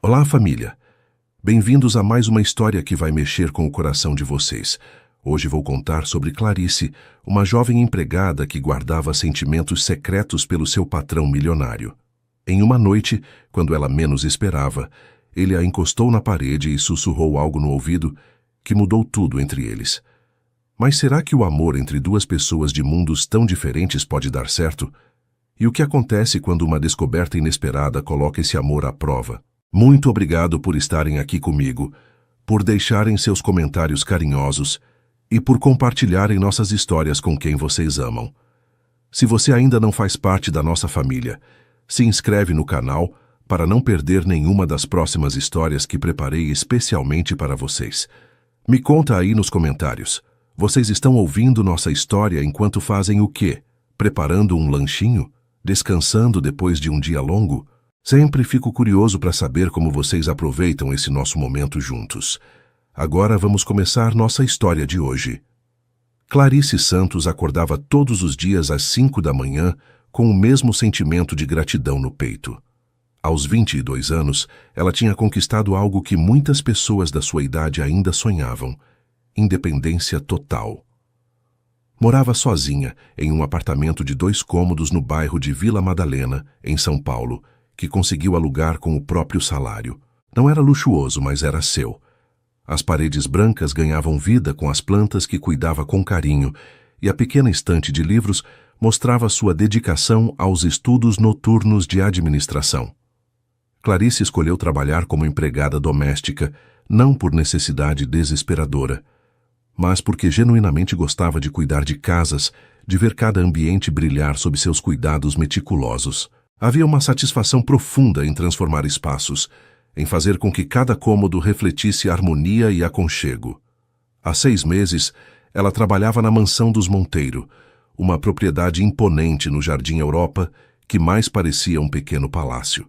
Olá, família! Bem-vindos a mais uma história que vai mexer com o coração de vocês. Hoje vou contar sobre Clarice, uma jovem empregada que guardava sentimentos secretos pelo seu patrão milionário. Em uma noite, quando ela menos esperava, ele a encostou na parede e sussurrou algo no ouvido que mudou tudo entre eles. Mas será que o amor entre duas pessoas de mundos tão diferentes pode dar certo? E o que acontece quando uma descoberta inesperada coloca esse amor à prova? Muito obrigado por estarem aqui comigo, por deixarem seus comentários carinhosos e por compartilharem nossas histórias com quem vocês amam. Se você ainda não faz parte da nossa família, se inscreve no canal para não perder nenhuma das próximas histórias que preparei especialmente para vocês. Me conta aí nos comentários. Vocês estão ouvindo nossa história enquanto fazem o quê? Preparando um lanchinho? Descansando depois de um dia longo? Sempre fico curioso para saber como vocês aproveitam esse nosso momento juntos. Agora vamos começar nossa história de hoje. Clarice Santos acordava todos os dias às 5 da manhã com o mesmo sentimento de gratidão no peito. Aos 22 anos, ela tinha conquistado algo que muitas pessoas da sua idade ainda sonhavam: independência total. Morava sozinha em um apartamento de 2 cômodos no bairro de Vila Madalena, em São Paulo, que conseguiu alugar com o próprio salário. Não era luxuoso, mas era seu. As paredes brancas ganhavam vida com as plantas que cuidava com carinho, e a pequena estante de livros mostrava sua dedicação aos estudos noturnos de administração. Clarice escolheu trabalhar como empregada doméstica, não por necessidade desesperadora, mas porque genuinamente gostava de cuidar de casas, de ver cada ambiente brilhar sob seus cuidados meticulosos. Havia uma satisfação profunda em transformar espaços, em fazer com que cada cômodo refletisse harmonia e aconchego. Há 6 meses, ela trabalhava na mansão dos Monteiro, uma propriedade imponente no Jardim Europa que mais parecia um pequeno palácio.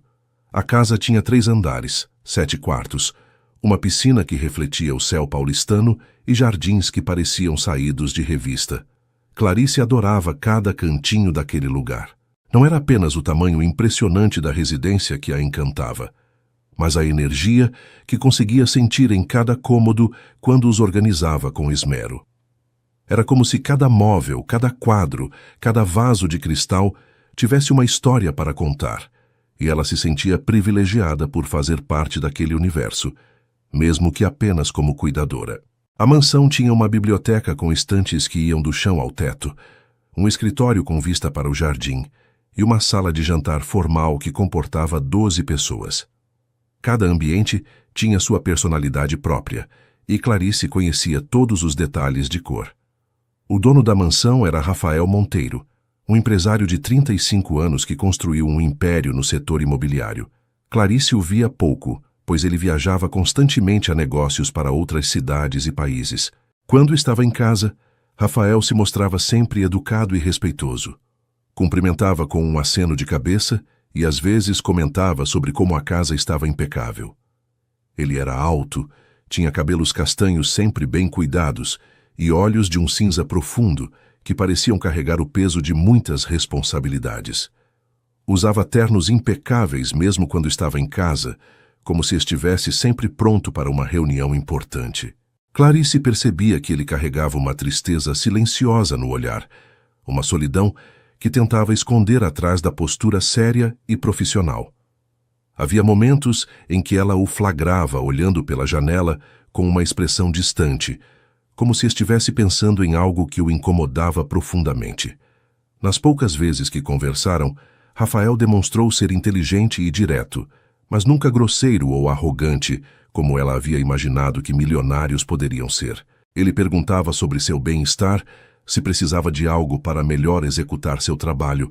A casa tinha 3 andares, 7 quartos, uma piscina que refletia o céu paulistano e jardins que pareciam saídos de revista. Clarice adorava cada cantinho daquele lugar. Não era apenas o tamanho impressionante da residência que a encantava, mas a energia que conseguia sentir em cada cômodo quando os organizava com esmero. Era como se cada móvel, cada quadro, cada vaso de cristal tivesse uma história para contar, e ela se sentia privilegiada por fazer parte daquele universo, mesmo que apenas como cuidadora. A mansão tinha uma biblioteca com estantes que iam do chão ao teto, um escritório com vista para o jardim, e uma sala de jantar formal que comportava 12 pessoas. Cada ambiente tinha sua personalidade própria, e Clarice conhecia todos os detalhes de cor. O dono da mansão era Rafael Monteiro, um empresário de 35 anos que construiu um império no setor imobiliário. Clarice o via pouco, pois ele viajava constantemente a negócios para outras cidades e países. Quando estava em casa, Rafael se mostrava sempre educado e respeitoso. Cumprimentava com um aceno de cabeça e às vezes comentava sobre como a casa estava impecável. Ele era alto, tinha cabelos castanhos sempre bem cuidados e olhos de um cinza profundo que pareciam carregar o peso de muitas responsabilidades. Usava ternos impecáveis mesmo quando estava em casa, como se estivesse sempre pronto para uma reunião importante. Clarice percebia que ele carregava uma tristeza silenciosa no olhar, uma solidão que tentava esconder atrás da postura séria e profissional. Havia momentos em que ela o flagrava olhando pela janela com uma expressão distante, como se estivesse pensando em algo que o incomodava profundamente. Nas poucas vezes que conversaram, Rafael demonstrou ser inteligente e direto, mas nunca grosseiro ou arrogante, como ela havia imaginado que milionários poderiam ser. Ele perguntava sobre seu bem-estar, se precisava de algo para melhor executar seu trabalho,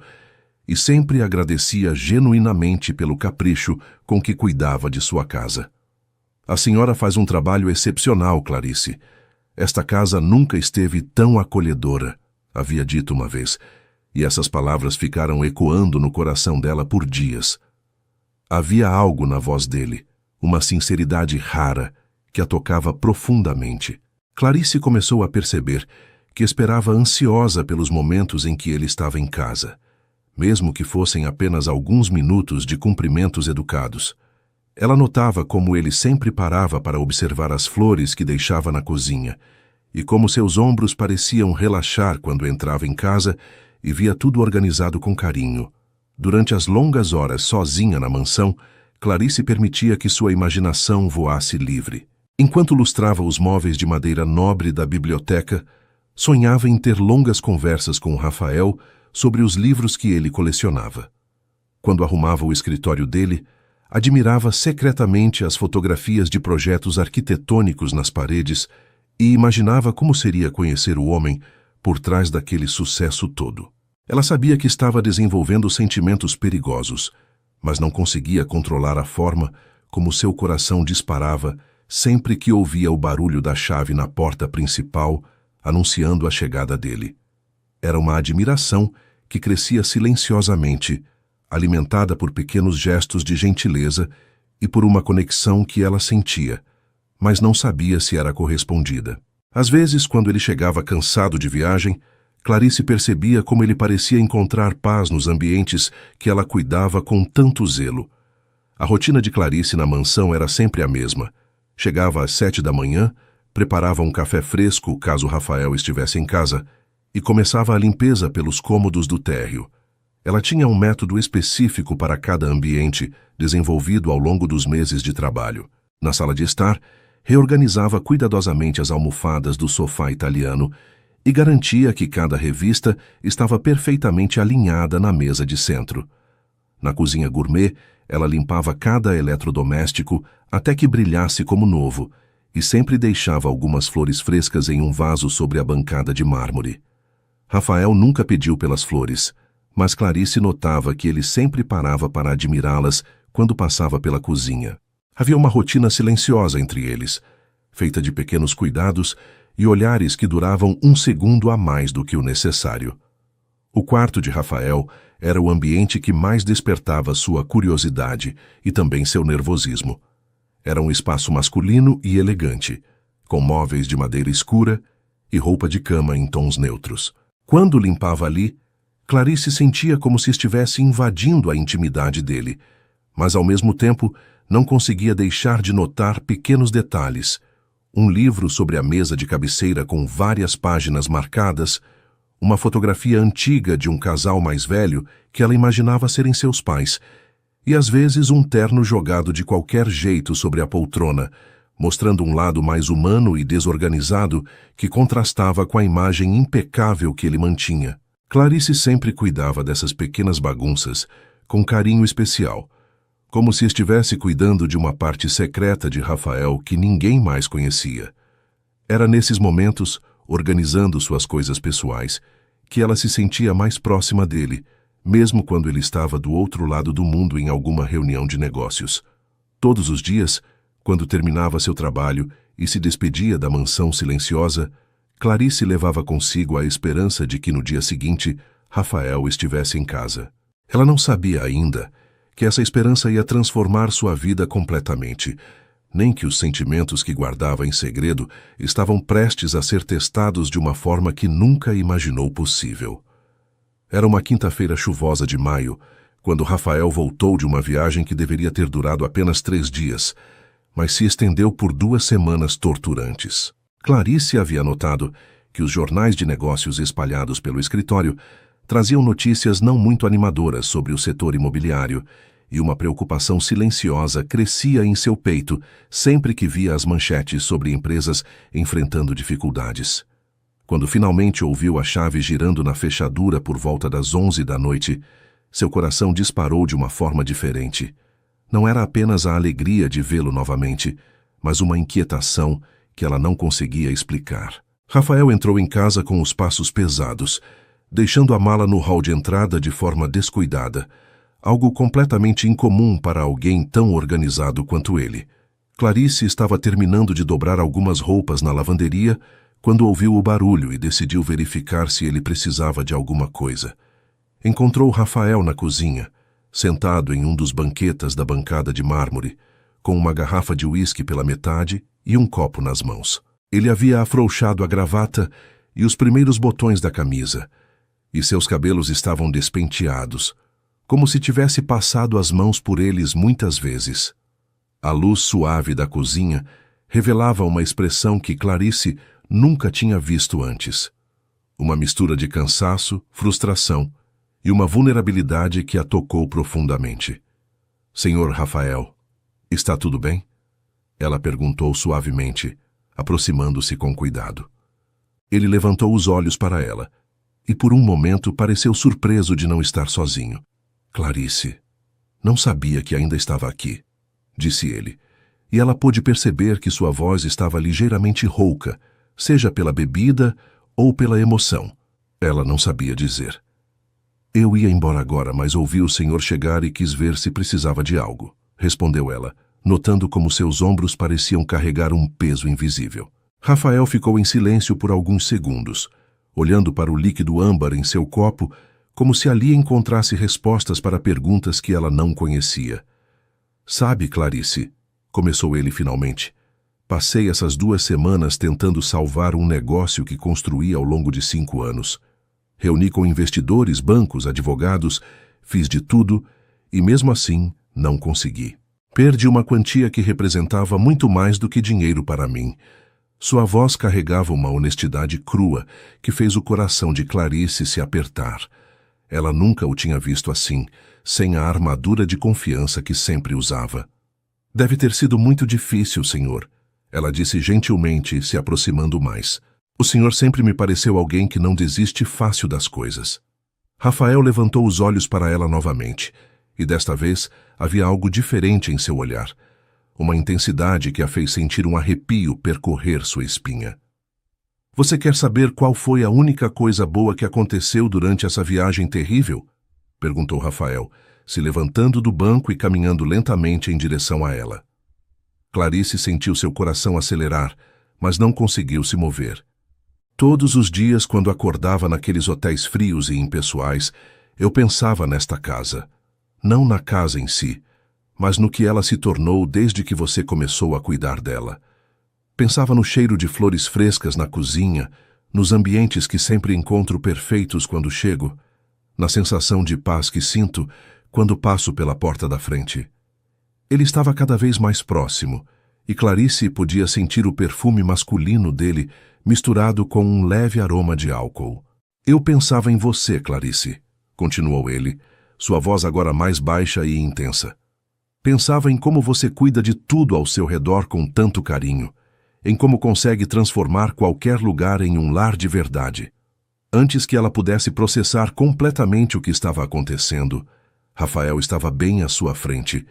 e sempre agradecia genuinamente pelo capricho com que cuidava de sua casa. A senhora faz um trabalho excepcional, Clarice. Esta casa nunca esteve tão acolhedora, havia dito uma vez, e essas palavras ficaram ecoando no coração dela por dias. Havia algo na voz dele, uma sinceridade rara, que a tocava profundamente. Clarice começou a perceber que esperava ansiosa pelos momentos em que ele estava em casa, mesmo que fossem apenas alguns minutos de cumprimentos educados. Ela notava como ele sempre parava para observar as flores que deixava na cozinha, e como seus ombros pareciam relaxar quando entrava em casa e via tudo organizado com carinho. Durante as longas horas sozinha na mansão, Clarice permitia que sua imaginação voasse livre. Enquanto lustrava os móveis de madeira nobre da biblioteca, sonhava em ter longas conversas com Rafael sobre os livros que ele colecionava. Quando arrumava o escritório dele, admirava secretamente as fotografias de projetos arquitetônicos nas paredes e imaginava como seria conhecer o homem por trás daquele sucesso todo. Ela sabia que estava desenvolvendo sentimentos perigosos, mas não conseguia controlar a forma como seu coração disparava sempre que ouvia o barulho da chave na porta principal, anunciando a chegada dele. Era uma admiração que crescia silenciosamente, alimentada por pequenos gestos de gentileza e por uma conexão que ela sentia, mas não sabia se era correspondida. Às vezes, quando ele chegava cansado de viagem, Clarice percebia como ele parecia encontrar paz nos ambientes que ela cuidava com tanto zelo. A rotina de Clarice na mansão era sempre a mesma. Chegava às 7 da manhã, preparava um café fresco caso Rafael estivesse em casa e começava a limpeza pelos cômodos do térreo. Ela tinha um método específico para cada ambiente, desenvolvido ao longo dos meses de trabalho. Na sala de estar, reorganizava cuidadosamente as almofadas do sofá italiano e garantia que cada revista estava perfeitamente alinhada na mesa de centro. Na cozinha gourmet, ela limpava cada eletrodoméstico até que brilhasse como novo e sempre deixava algumas flores frescas em um vaso sobre a bancada de mármore. Rafael nunca pediu pelas flores, mas Clarice notava que ele sempre parava para admirá-las quando passava pela cozinha. Havia uma rotina silenciosa entre eles, feita de pequenos cuidados e olhares que duravam um segundo a mais do que o necessário. O quarto de Rafael era o ambiente que mais despertava sua curiosidade e também seu nervosismo. Era um espaço masculino e elegante, com móveis de madeira escura e roupa de cama em tons neutros. Quando limpava ali, Clarice sentia como se estivesse invadindo a intimidade dele, mas ao mesmo tempo não conseguia deixar de notar pequenos detalhes. Um livro sobre a mesa de cabeceira com várias páginas marcadas, uma fotografia antiga de um casal mais velho que ela imaginava serem seus pais, e às vezes um terno jogado de qualquer jeito sobre a poltrona, mostrando um lado mais humano e desorganizado que contrastava com a imagem impecável que ele mantinha. Clarice sempre cuidava dessas pequenas bagunças com carinho especial, como se estivesse cuidando de uma parte secreta de Rafael que ninguém mais conhecia. Era nesses momentos, organizando suas coisas pessoais, que ela se sentia mais próxima dele, mesmo quando ele estava do outro lado do mundo em alguma reunião de negócios. Todos os dias, quando terminava seu trabalho e se despedia da mansão silenciosa, Clarice levava consigo a esperança de que no dia seguinte Rafael estivesse em casa. Ela não sabia ainda que essa esperança ia transformar sua vida completamente, nem que os sentimentos que guardava em segredo estavam prestes a ser testados de uma forma que nunca imaginou possível. Era uma quinta-feira chuvosa de maio, quando Rafael voltou de uma viagem que deveria ter durado apenas 3 dias, mas se estendeu por 2 semanas torturantes. Clarice havia notado que os jornais de negócios espalhados pelo escritório traziam notícias não muito animadoras sobre o setor imobiliário, e uma preocupação silenciosa crescia em seu peito sempre que via as manchetes sobre empresas enfrentando dificuldades. Quando finalmente ouviu a chave girando na fechadura por volta das 11 da noite, seu coração disparou de uma forma diferente. Não era apenas a alegria de vê-lo novamente, mas uma inquietação que ela não conseguia explicar. Rafael entrou em casa com os passos pesados, deixando a mala no hall de entrada de forma descuidada, algo completamente incomum para alguém tão organizado quanto ele. Clarice estava terminando de dobrar algumas roupas na lavanderia quando ouviu o barulho e decidiu verificar se ele precisava de alguma coisa. Encontrou Rafael na cozinha, sentado em um dos banquetas da bancada de mármore, com uma garrafa de uísque pela metade e um copo nas mãos. Ele havia afrouxado a gravata e os primeiros botões da camisa, e seus cabelos estavam despenteados, como se tivesse passado as mãos por eles muitas vezes. A luz suave da cozinha revelava uma expressão que Clarice nunca tinha visto antes. Uma mistura de cansaço, frustração e uma vulnerabilidade que a tocou profundamente. Senhor Rafael, está tudo bem? Ela perguntou suavemente, aproximando-se com cuidado. Ele levantou os olhos para ela e por um momento pareceu surpreso de não estar sozinho. Clarice, não sabia que ainda estava aqui, disse ele, e ela pôde perceber que sua voz estava ligeiramente rouca, seja pela bebida ou pela emoção. Ela não sabia dizer. Eu ia embora agora, mas ouvi o senhor chegar e quis ver se precisava de algo, respondeu ela, notando como seus ombros pareciam carregar um peso invisível. Rafael ficou em silêncio por alguns segundos, olhando para o líquido âmbar em seu copo, como se ali encontrasse respostas para perguntas que ela não conhecia. Sabe, Clarice, começou ele finalmente, passei essas 2 semanas tentando salvar um negócio que construí ao longo de 5 anos. Reuni com investidores, bancos, advogados, fiz de tudo e mesmo assim não consegui. Perdi uma quantia que representava muito mais do que dinheiro para mim. Sua voz carregava uma honestidade crua que fez o coração de Clarice se apertar. Ela nunca o tinha visto assim, sem a armadura de confiança que sempre usava. Deve ter sido muito difícil, senhor, ela disse gentilmente, se aproximando mais. O senhor sempre me pareceu alguém que não desiste fácil das coisas. Rafael levantou os olhos para ela novamente, e desta vez havia algo diferente em seu olhar. Uma intensidade que a fez sentir um arrepio percorrer sua espinha. Você quer saber qual foi a única coisa boa que aconteceu durante essa viagem terrível? Perguntou Rafael, se levantando do banco e caminhando lentamente em direção a ela. Clarice sentiu seu coração acelerar, mas não conseguiu se mover. Todos os dias, quando acordava naqueles hotéis frios e impessoais, eu pensava nesta casa. Não na casa em si, mas no que ela se tornou desde que você começou a cuidar dela. Pensava no cheiro de flores frescas na cozinha, nos ambientes que sempre encontro perfeitos quando chego, na sensação de paz que sinto quando passo pela porta da frente. Ele estava cada vez mais próximo, e Clarice podia sentir o perfume masculino dele misturado com um leve aroma de álcool. Eu pensava em você, Clarice, continuou ele, sua voz agora mais baixa e intensa. Pensava em como você cuida de tudo ao seu redor com tanto carinho, em como consegue transformar qualquer lugar em um lar de verdade. Antes que ela pudesse processar completamente o que estava acontecendo, Rafael estava bem à sua frente,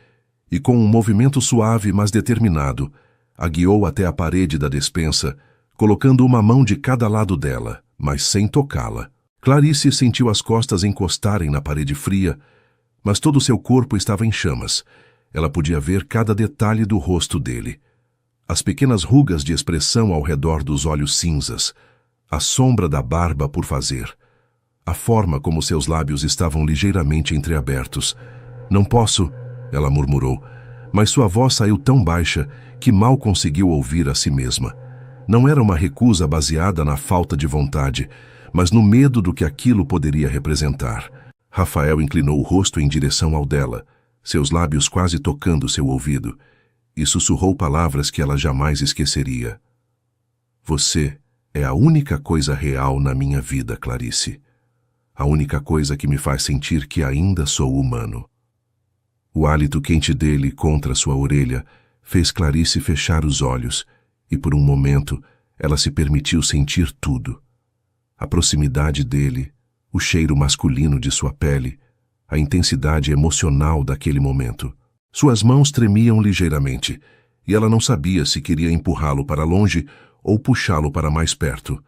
e com um movimento suave mas determinado, a guiou até a parede da despensa, colocando uma mão de cada lado dela, mas sem tocá-la. Clarice sentiu as costas encostarem na parede fria, mas todo seu corpo estava em chamas. Ela podia ver cada detalhe do rosto dele. As pequenas rugas de expressão ao redor dos olhos cinzas, a sombra da barba por fazer, a forma como seus lábios estavam ligeiramente entreabertos. Não posso, ela murmurou, mas sua voz saiu tão baixa que mal conseguiu ouvir a si mesma. Não era uma recusa baseada na falta de vontade, mas no medo do que aquilo poderia representar. Rafael inclinou o rosto em direção ao dela, seus lábios quase tocando seu ouvido, e sussurrou palavras que ela jamais esqueceria. Você é a única coisa real na minha vida, Clarice. A única coisa que me faz sentir que ainda sou humano. O hálito quente dele contra sua orelha fez Clarice fechar os olhos, e por um momento ela se permitiu sentir tudo. A proximidade dele, o cheiro masculino de sua pele, a intensidade emocional daquele momento. Suas mãos tremiam ligeiramente, e ela não sabia se queria empurrá-lo para longe ou puxá-lo para mais perto.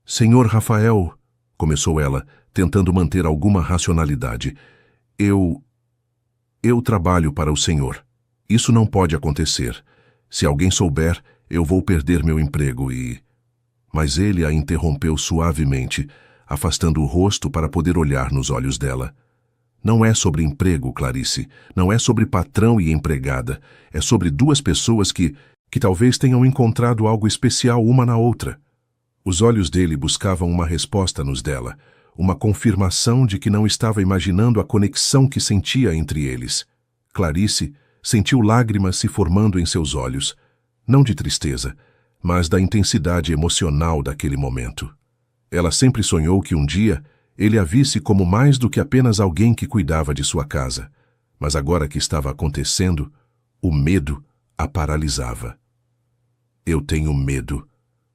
Senhor Rafael, começou ela, tentando manter alguma racionalidade. Eu trabalho para o senhor. Isso não pode acontecer. Se alguém souber, eu vou perder meu emprego e... Mas ele a interrompeu suavemente, afastando o rosto para poder olhar nos olhos dela. Não é sobre emprego, Clarice. Não é sobre patrão e empregada. É sobre duas pessoas que talvez tenham encontrado algo especial uma na outra. Os olhos dele buscavam uma resposta nos dela, uma confirmação de que não estava imaginando a conexão que sentia entre eles. Clarice Sentiu lágrimas se formando em seus olhos, não de tristeza, mas da intensidade emocional daquele momento. Ela sempre sonhou que um dia ele a visse como mais do que apenas alguém que cuidava de sua casa. Mas agora que estava acontecendo, o medo a paralisava. Eu tenho medo,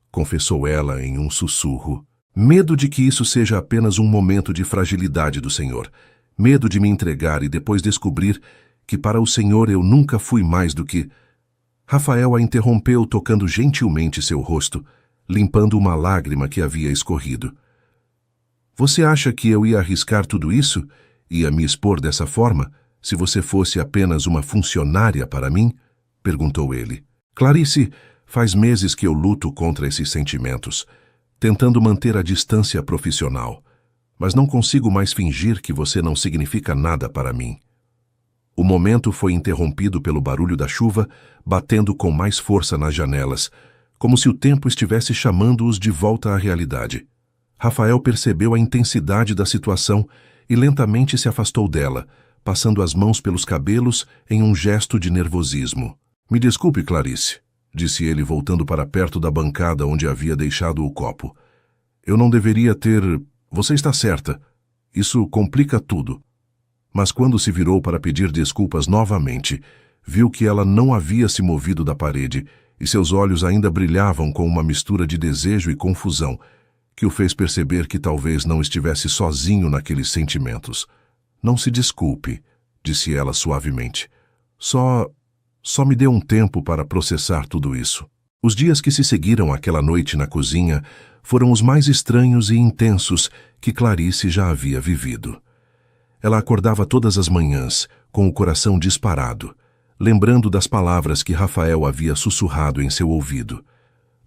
confessou ela em um sussurro. Medo de que isso seja apenas um momento de fragilidade do Senhor. Medo de me entregar e depois descobrir que para o Senhor eu nunca fui mais do que... Rafael a interrompeu tocando gentilmente seu rosto, limpando uma lágrima que havia escorrido. Você acha que eu ia arriscar tudo isso? Ia me expor dessa forma, se você fosse apenas uma funcionária para mim? Perguntou ele. Clarice, faz meses que eu luto contra esses sentimentos, tentando manter a distância profissional, mas não consigo mais fingir que você não significa nada para mim. O momento foi interrompido pelo barulho da chuva, batendo com mais força nas janelas, como se o tempo estivesse chamando-os de volta à realidade. Rafael percebeu a intensidade da situação e lentamente se afastou dela, passando as mãos pelos cabelos em um gesto de nervosismo. Me desculpe, Clarice, disse ele voltando para perto da bancada onde havia deixado o copo. Eu não deveria ter... Você está certa. Isso complica tudo. Mas quando se virou para pedir desculpas novamente, viu que ela não havia se movido da parede e seus olhos ainda brilhavam com uma mistura de desejo e confusão, que o fez perceber que talvez não estivesse sozinho naqueles sentimentos. Não se desculpe, disse ela suavemente. Só me dê um tempo para processar tudo isso. Os dias que se seguiram àquela noite na cozinha foram os mais estranhos e intensos que Clarice já havia vivido. Ela acordava todas as manhãs, com o coração disparado, lembrando das palavras que Rafael havia sussurrado em seu ouvido,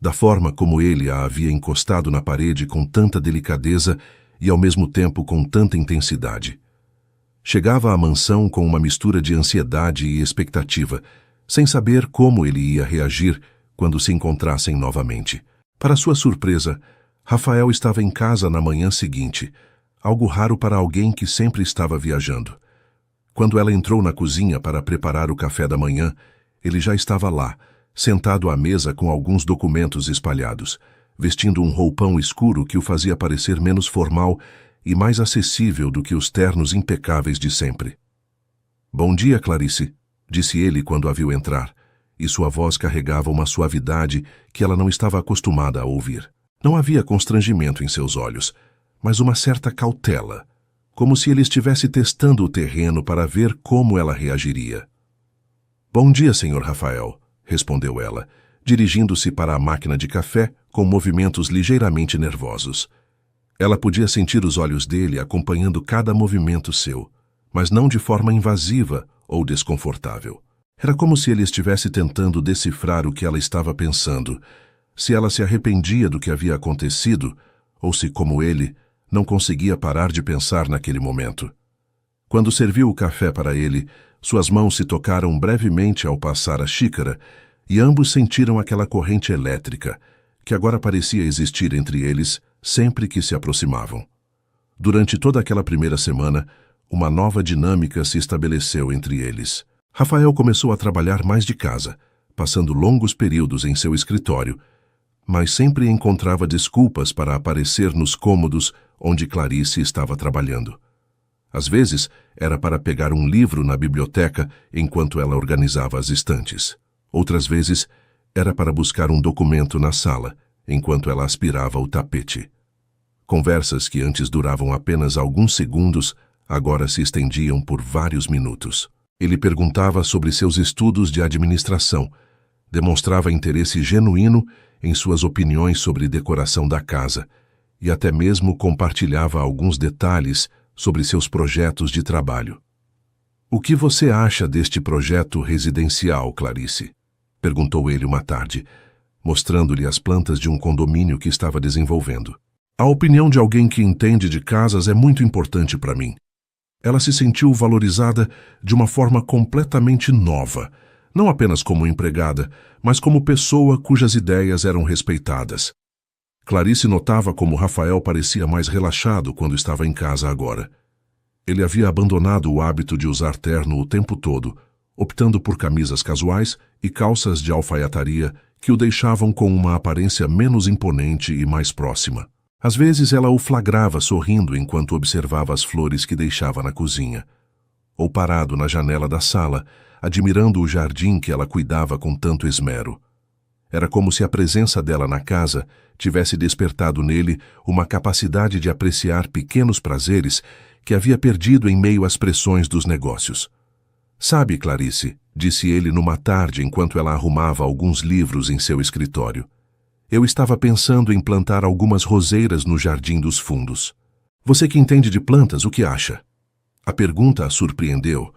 da forma como ele a havia encostado na parede com tanta delicadeza e ao mesmo tempo com tanta intensidade. Chegava à mansão com uma mistura de ansiedade e expectativa, sem saber como ele ia reagir quando se encontrassem novamente. Para sua surpresa, Rafael estava em casa na manhã seguinte, algo raro para alguém que sempre estava viajando. Quando ela entrou na cozinha para preparar o café da manhã, ele já estava lá, sentado à mesa com alguns documentos espalhados, vestindo um roupão escuro que o fazia parecer menos formal e mais acessível do que os ternos impecáveis de sempre. Bom dia, Clarice, disse ele quando a viu entrar, e sua voz carregava uma suavidade que ela não estava acostumada a ouvir. Não havia constrangimento em seus olhos, mas uma certa cautela, como se ele estivesse testando o terreno para ver como ela reagiria. Bom dia, Sr. Rafael, respondeu ela, dirigindo-se para a máquina de café com movimentos ligeiramente nervosos. Ela podia sentir os olhos dele acompanhando cada movimento seu, mas não de forma invasiva ou desconfortável. Era como se ele estivesse tentando decifrar o que ela estava pensando, se ela se arrependia do que havia acontecido, ou se, como ele, não conseguia parar de pensar naquele momento. Quando serviu o café para ele, suas mãos se tocaram brevemente ao passar a xícara, e ambos sentiram aquela corrente elétrica, que agora parecia existir entre eles sempre que se aproximavam. Durante toda aquela primeira semana, uma nova dinâmica se estabeleceu entre eles. Rafael começou a trabalhar mais de casa, passando longos períodos em seu escritório, mas sempre encontrava desculpas para aparecer nos cômodos onde Clarice estava trabalhando. Às vezes, era para pegar um livro na biblioteca enquanto ela organizava as estantes. Outras vezes, era para buscar um documento na sala, enquanto ela aspirava o tapete. Conversas que antes duravam apenas alguns segundos, agora se estendiam por vários minutos. Ele perguntava sobre seus estudos de administração, demonstrava interesse genuíno em suas opiniões sobre decoração da casa e até mesmo compartilhava alguns detalhes sobre seus projetos de trabalho. O que você acha deste projeto residencial, Clarice? Perguntou ele uma tarde, mostrando-lhe as plantas de um condomínio que estava desenvolvendo. A opinião de alguém que entende de casas é muito importante para mim. Ela se sentiu valorizada de uma forma completamente nova, não apenas como empregada, mas como pessoa cujas ideias eram respeitadas. Clarice notava como Rafael parecia mais relaxado quando estava em casa agora. Ele havia abandonado o hábito de usar terno o tempo todo, optando por camisas casuais e calças de alfaiataria que o deixavam com uma aparência menos imponente e mais próxima. Às vezes ela o flagrava sorrindo enquanto observava as flores que deixava na cozinha, ou parado na janela da sala, admirando o jardim que ela cuidava com tanto esmero. Era como se a presença dela na casa tivesse despertado nele uma capacidade de apreciar pequenos prazeres que havia perdido em meio às pressões dos negócios. "Sabe, Clarice", disse ele numa tarde enquanto ela arrumava alguns livros em seu escritório, "eu estava pensando em plantar algumas roseiras no jardim dos fundos. Você que entende de plantas, o que acha?" A pergunta a surpreendeu,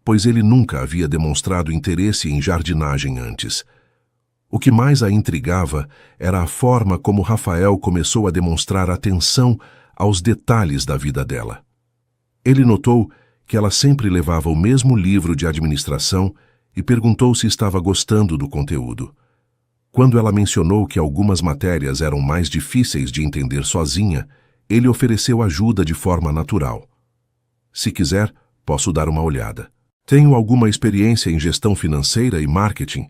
pois ele nunca havia demonstrado interesse em jardinagem antes. O que mais a intrigava era a forma como Rafael começou a demonstrar atenção aos detalhes da vida dela. Ele notou que ela sempre levava o mesmo livro de administração e perguntou se estava gostando do conteúdo. Quando ela mencionou que algumas matérias eram mais difíceis de entender sozinha, ele ofereceu ajuda de forma natural. "Se quiser, posso dar uma olhada. Tenho alguma experiência em gestão financeira e marketing."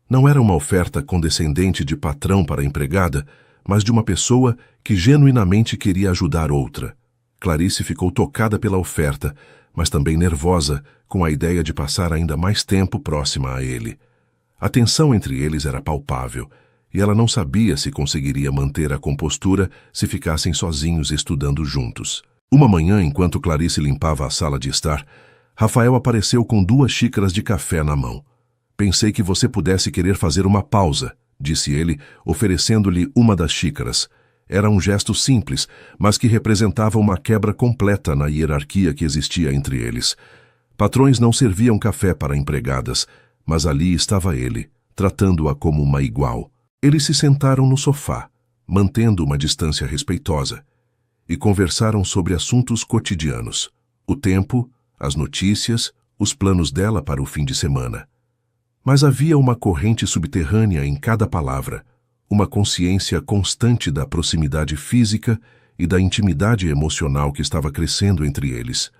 Não era uma oferta condescendente de patrão para empregada, mas de uma pessoa que genuinamente queria ajudar outra. Clarice ficou tocada pela oferta, mas também nervosa com a ideia de passar ainda mais tempo próxima a ele. A tensão entre eles era palpável, e ela não sabia se conseguiria manter a compostura se ficassem sozinhos estudando juntos. Uma manhã, enquanto Clarice limpava a sala de estar, Rafael apareceu com 2 xícaras de café na mão. "Pensei que você pudesse querer fazer uma pausa", disse ele, oferecendo-lhe uma das xícaras. Era um gesto simples, mas que representava uma quebra completa na hierarquia que existia entre eles. Patrões não serviam café para empregadas, mas ali estava ele, tratando-a como uma igual. Eles se sentaram no sofá, mantendo uma distância respeitosa, e conversaram sobre assuntos cotidianos: o tempo, as notícias, os planos dela para o fim de semana. Mas havia uma corrente subterrânea em cada palavra, uma consciência constante da proximidade física e da intimidade emocional que estava crescendo entre eles.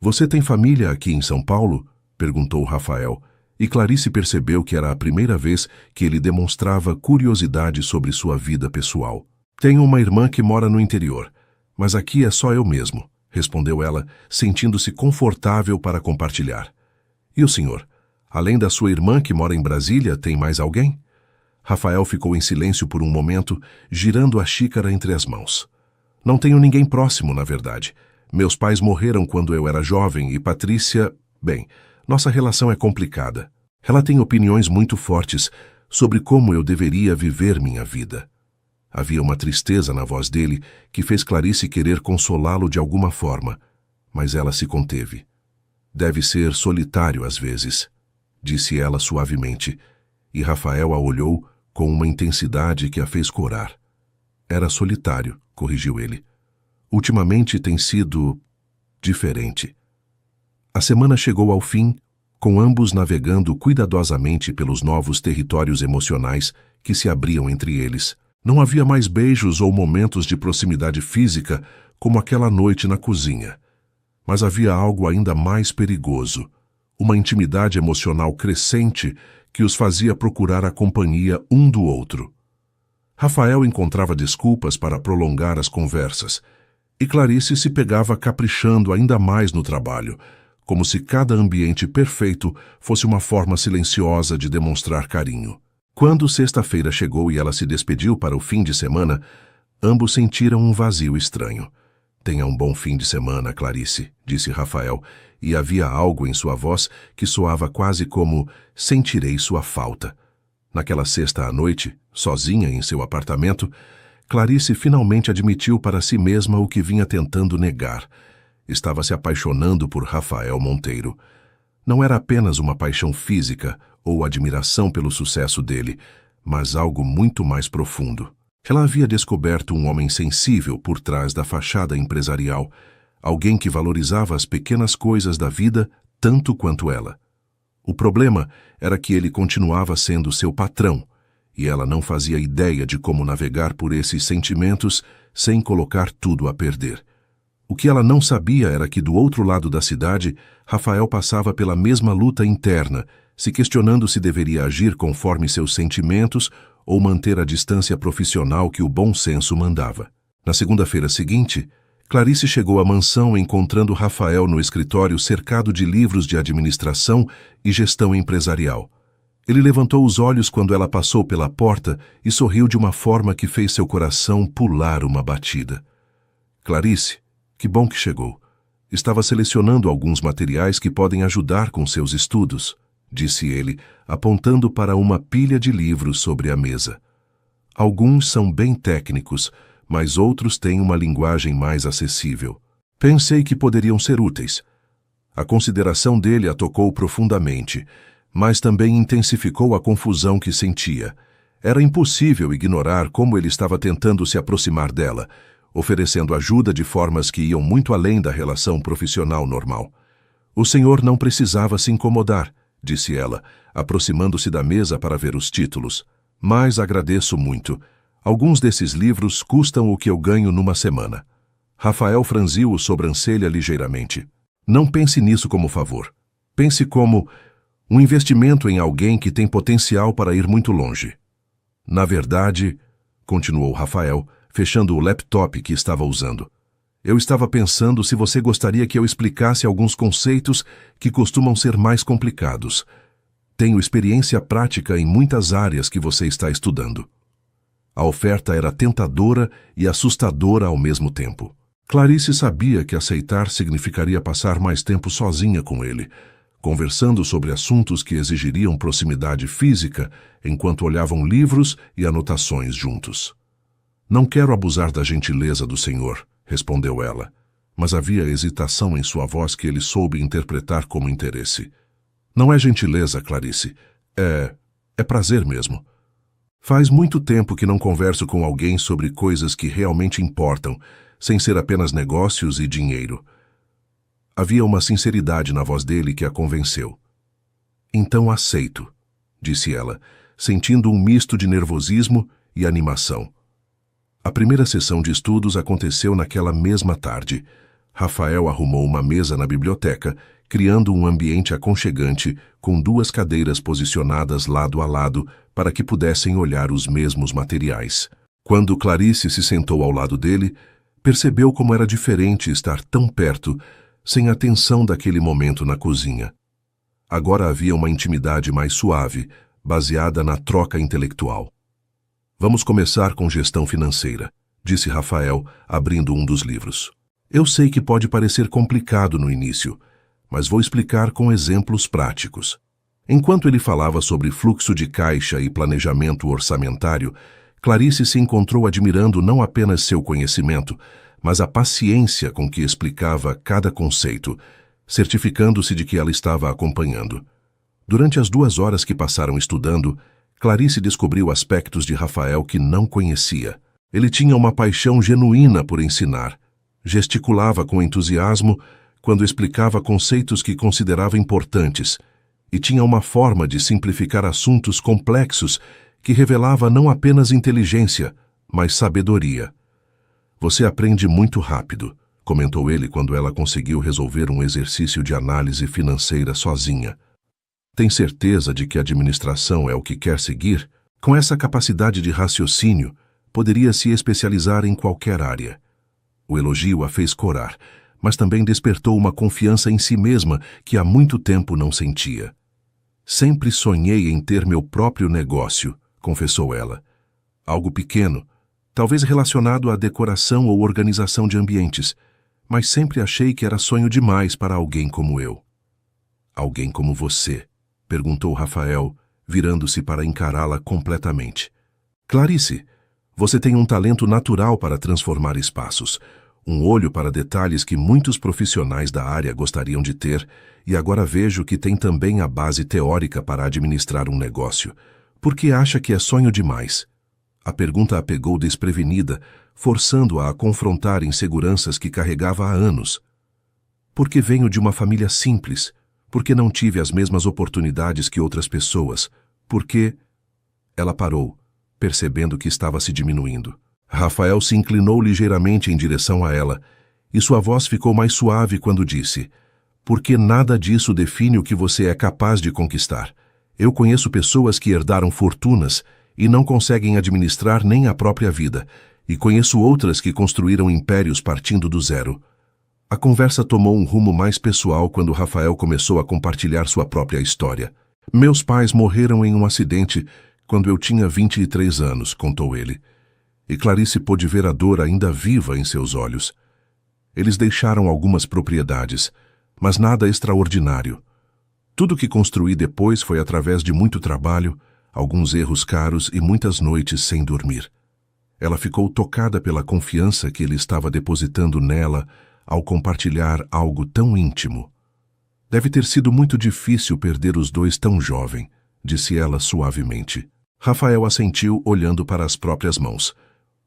"Você tem família aqui em São Paulo?" perguntou Rafael, e Clarice percebeu que era a primeira vez que ele demonstrava curiosidade sobre sua vida pessoal. "Tenho uma irmã que mora no interior, mas aqui é só eu mesmo", respondeu ela, sentindo-se confortável para compartilhar. "E o senhor? Além da sua irmã que mora em Brasília, tem mais alguém?" Rafael ficou em silêncio por um momento, girando a xícara entre as mãos. "Não tenho ninguém próximo, na verdade. Meus pais morreram quando eu era jovem e Patrícia... Bem, nossa relação é complicada. Ela tem opiniões muito fortes sobre como eu deveria viver minha vida." Havia uma tristeza na voz dele que fez Clarice querer consolá-lo de alguma forma, mas ela se conteve. "Deve ser solitário às vezes", disse ela suavemente, e Rafael a olhou com uma intensidade que a fez corar. "Era solitário", corrigiu ele. "Ultimamente tem sido... diferente." A semana chegou ao fim, com ambos navegando cuidadosamente pelos novos territórios emocionais que se abriam entre eles. Não havia mais beijos ou momentos de proximidade física como aquela noite na cozinha. Mas havia algo ainda mais perigoso, uma intimidade emocional crescente que os fazia procurar a companhia um do outro. Rafael encontrava desculpas para prolongar as conversas, e Clarice se pegava caprichando ainda mais no trabalho, como se cada ambiente perfeito fosse uma forma silenciosa de demonstrar carinho. Quando sexta-feira chegou e ela se despediu para o fim de semana, ambos sentiram um vazio estranho. "Tenha um bom fim de semana, Clarice", disse Rafael, e havia algo em sua voz que soava quase como "sentirei sua falta". Naquela sexta à noite, sozinha em seu apartamento, Clarice finalmente admitiu para si mesma o que vinha tentando negar. Estava se apaixonando por Rafael Monteiro. Não era apenas uma paixão física ou admiração pelo sucesso dele, mas algo muito mais profundo. Ela havia descoberto um homem sensível por trás da fachada empresarial, alguém que valorizava as pequenas coisas da vida tanto quanto ela. O problema era que ele continuava sendo seu patrão, e ela não fazia ideia de como navegar por esses sentimentos sem colocar tudo a perder. O que ela não sabia era que do outro lado da cidade, Rafael passava pela mesma luta interna, se questionando se deveria agir conforme seus sentimentos ou manter a distância profissional que o bom senso mandava. Na segunda-feira seguinte, Clarice chegou à mansão encontrando Rafael no escritório cercado de livros de administração e gestão empresarial. Ele levantou os olhos quando ela passou pela porta e sorriu de uma forma que fez seu coração pular uma batida. Clarice, que bom que chegou. Estava selecionando alguns materiais que podem ajudar com seus estudos, disse ele, apontando para uma pilha de livros sobre a mesa. Alguns são bem técnicos, mas outros têm uma linguagem mais acessível. Pensei que poderiam ser úteis. A consideração dele a tocou profundamente, mas também intensificou a confusão que sentia. Era impossível ignorar como ele estava tentando se aproximar dela, oferecendo ajuda de formas que iam muito além da relação profissional normal. O senhor não precisava se incomodar, disse ela, aproximando-se da mesa para ver os títulos. Mas agradeço muito. Alguns desses livros custam o que eu ganho numa semana. Rafael franziu a sobrancelha ligeiramente. Não pense nisso como favor. Pense como um investimento em alguém que tem potencial para ir muito longe. Na verdade, continuou Rafael, fechando o laptop que estava usando, eu estava pensando se você gostaria que eu explicasse alguns conceitos que costumam ser mais complicados. Tenho experiência prática em muitas áreas que você está estudando. A oferta era tentadora e assustadora ao mesmo tempo. Clarice sabia que aceitar significaria passar mais tempo sozinha com ele, conversando sobre assuntos que exigiriam proximidade física enquanto olhavam livros e anotações juntos. Não quero abusar da gentileza do senhor, respondeu ela, mas havia hesitação em sua voz que ele soube interpretar como interesse. Não é gentileza, Clarice. É prazer mesmo. Faz muito tempo que não converso com alguém sobre coisas que realmente importam, sem ser apenas negócios e dinheiro. Havia uma sinceridade na voz dele que a convenceu. Então aceito, disse ela, sentindo um misto de nervosismo e animação. A primeira sessão de estudos aconteceu naquela mesma tarde. Rafael arrumou uma mesa na biblioteca, criando um ambiente aconchegante com 2 cadeiras posicionadas lado a lado para que pudessem olhar os mesmos materiais. Quando Clarice se sentou ao lado dele, percebeu como era diferente estar tão perto, sem a tensão daquele momento na cozinha. Agora havia uma intimidade mais suave, baseada na troca intelectual. Vamos começar com gestão financeira, disse Rafael, abrindo um dos livros. Eu sei que pode parecer complicado no início, mas vou explicar com exemplos práticos. Enquanto ele falava sobre fluxo de caixa e planejamento orçamentário, Clarice se encontrou admirando não apenas seu conhecimento, mas a paciência com que explicava cada conceito, certificando-se de que ela estava acompanhando. Durante as 2 horas que passaram estudando, Clarice descobriu aspectos de Rafael que não conhecia. Ele tinha uma paixão genuína por ensinar. Gesticulava com entusiasmo quando explicava conceitos que considerava importantes e tinha uma forma de simplificar assuntos complexos que revelava não apenas inteligência, mas sabedoria. Você aprende muito rápido, comentou ele quando ela conseguiu resolver um exercício de análise financeira sozinha. Tem certeza de que a administração é o que quer seguir? Com essa capacidade de raciocínio, poderia se especializar em qualquer área. O elogio a fez corar, mas também despertou uma confiança em si mesma que há muito tempo não sentia. Sempre sonhei em ter meu próprio negócio, confessou ela. Algo pequeno, talvez relacionado à decoração ou organização de ambientes, mas sempre achei que era sonho demais para alguém como eu. Alguém como você? Perguntou Rafael, virando-se para encará-la completamente. Clarice, você tem um talento natural para transformar espaços, um olho para detalhes que muitos profissionais da área gostariam de ter, e agora vejo que tem também a base teórica para administrar um negócio. Por que acha que é sonho demais? A pergunta a pegou desprevenida, forçando-a a confrontar inseguranças que carregava há anos. Porque venho de uma família simples, porque não tive as mesmas oportunidades que outras pessoas, porque... Ela parou, percebendo que estava se diminuindo. Rafael se inclinou ligeiramente em direção a ela, E sua voz ficou mais suave quando disse: porque nada disso define o que você é capaz de conquistar. Eu conheço pessoas que herdaram fortunas e não conseguem administrar nem a própria vida, e conheço outras que construíram impérios partindo do zero. A conversa tomou um rumo mais pessoal quando Rafael começou a compartilhar sua própria história. Meus pais morreram em um acidente quando eu tinha 23 anos, contou ele. E Clarice pôde ver a dor ainda viva em seus olhos. Eles deixaram algumas propriedades, mas nada extraordinário. Tudo que construí depois foi através de muito trabalho, alguns erros caros e muitas noites sem dormir. Ela ficou tocada pela confiança que ele estava depositando nela ao compartilhar algo tão íntimo. Deve ter sido muito difícil perder os dois tão jovem, disse ela suavemente. Rafael assentiu, olhando para as próprias mãos.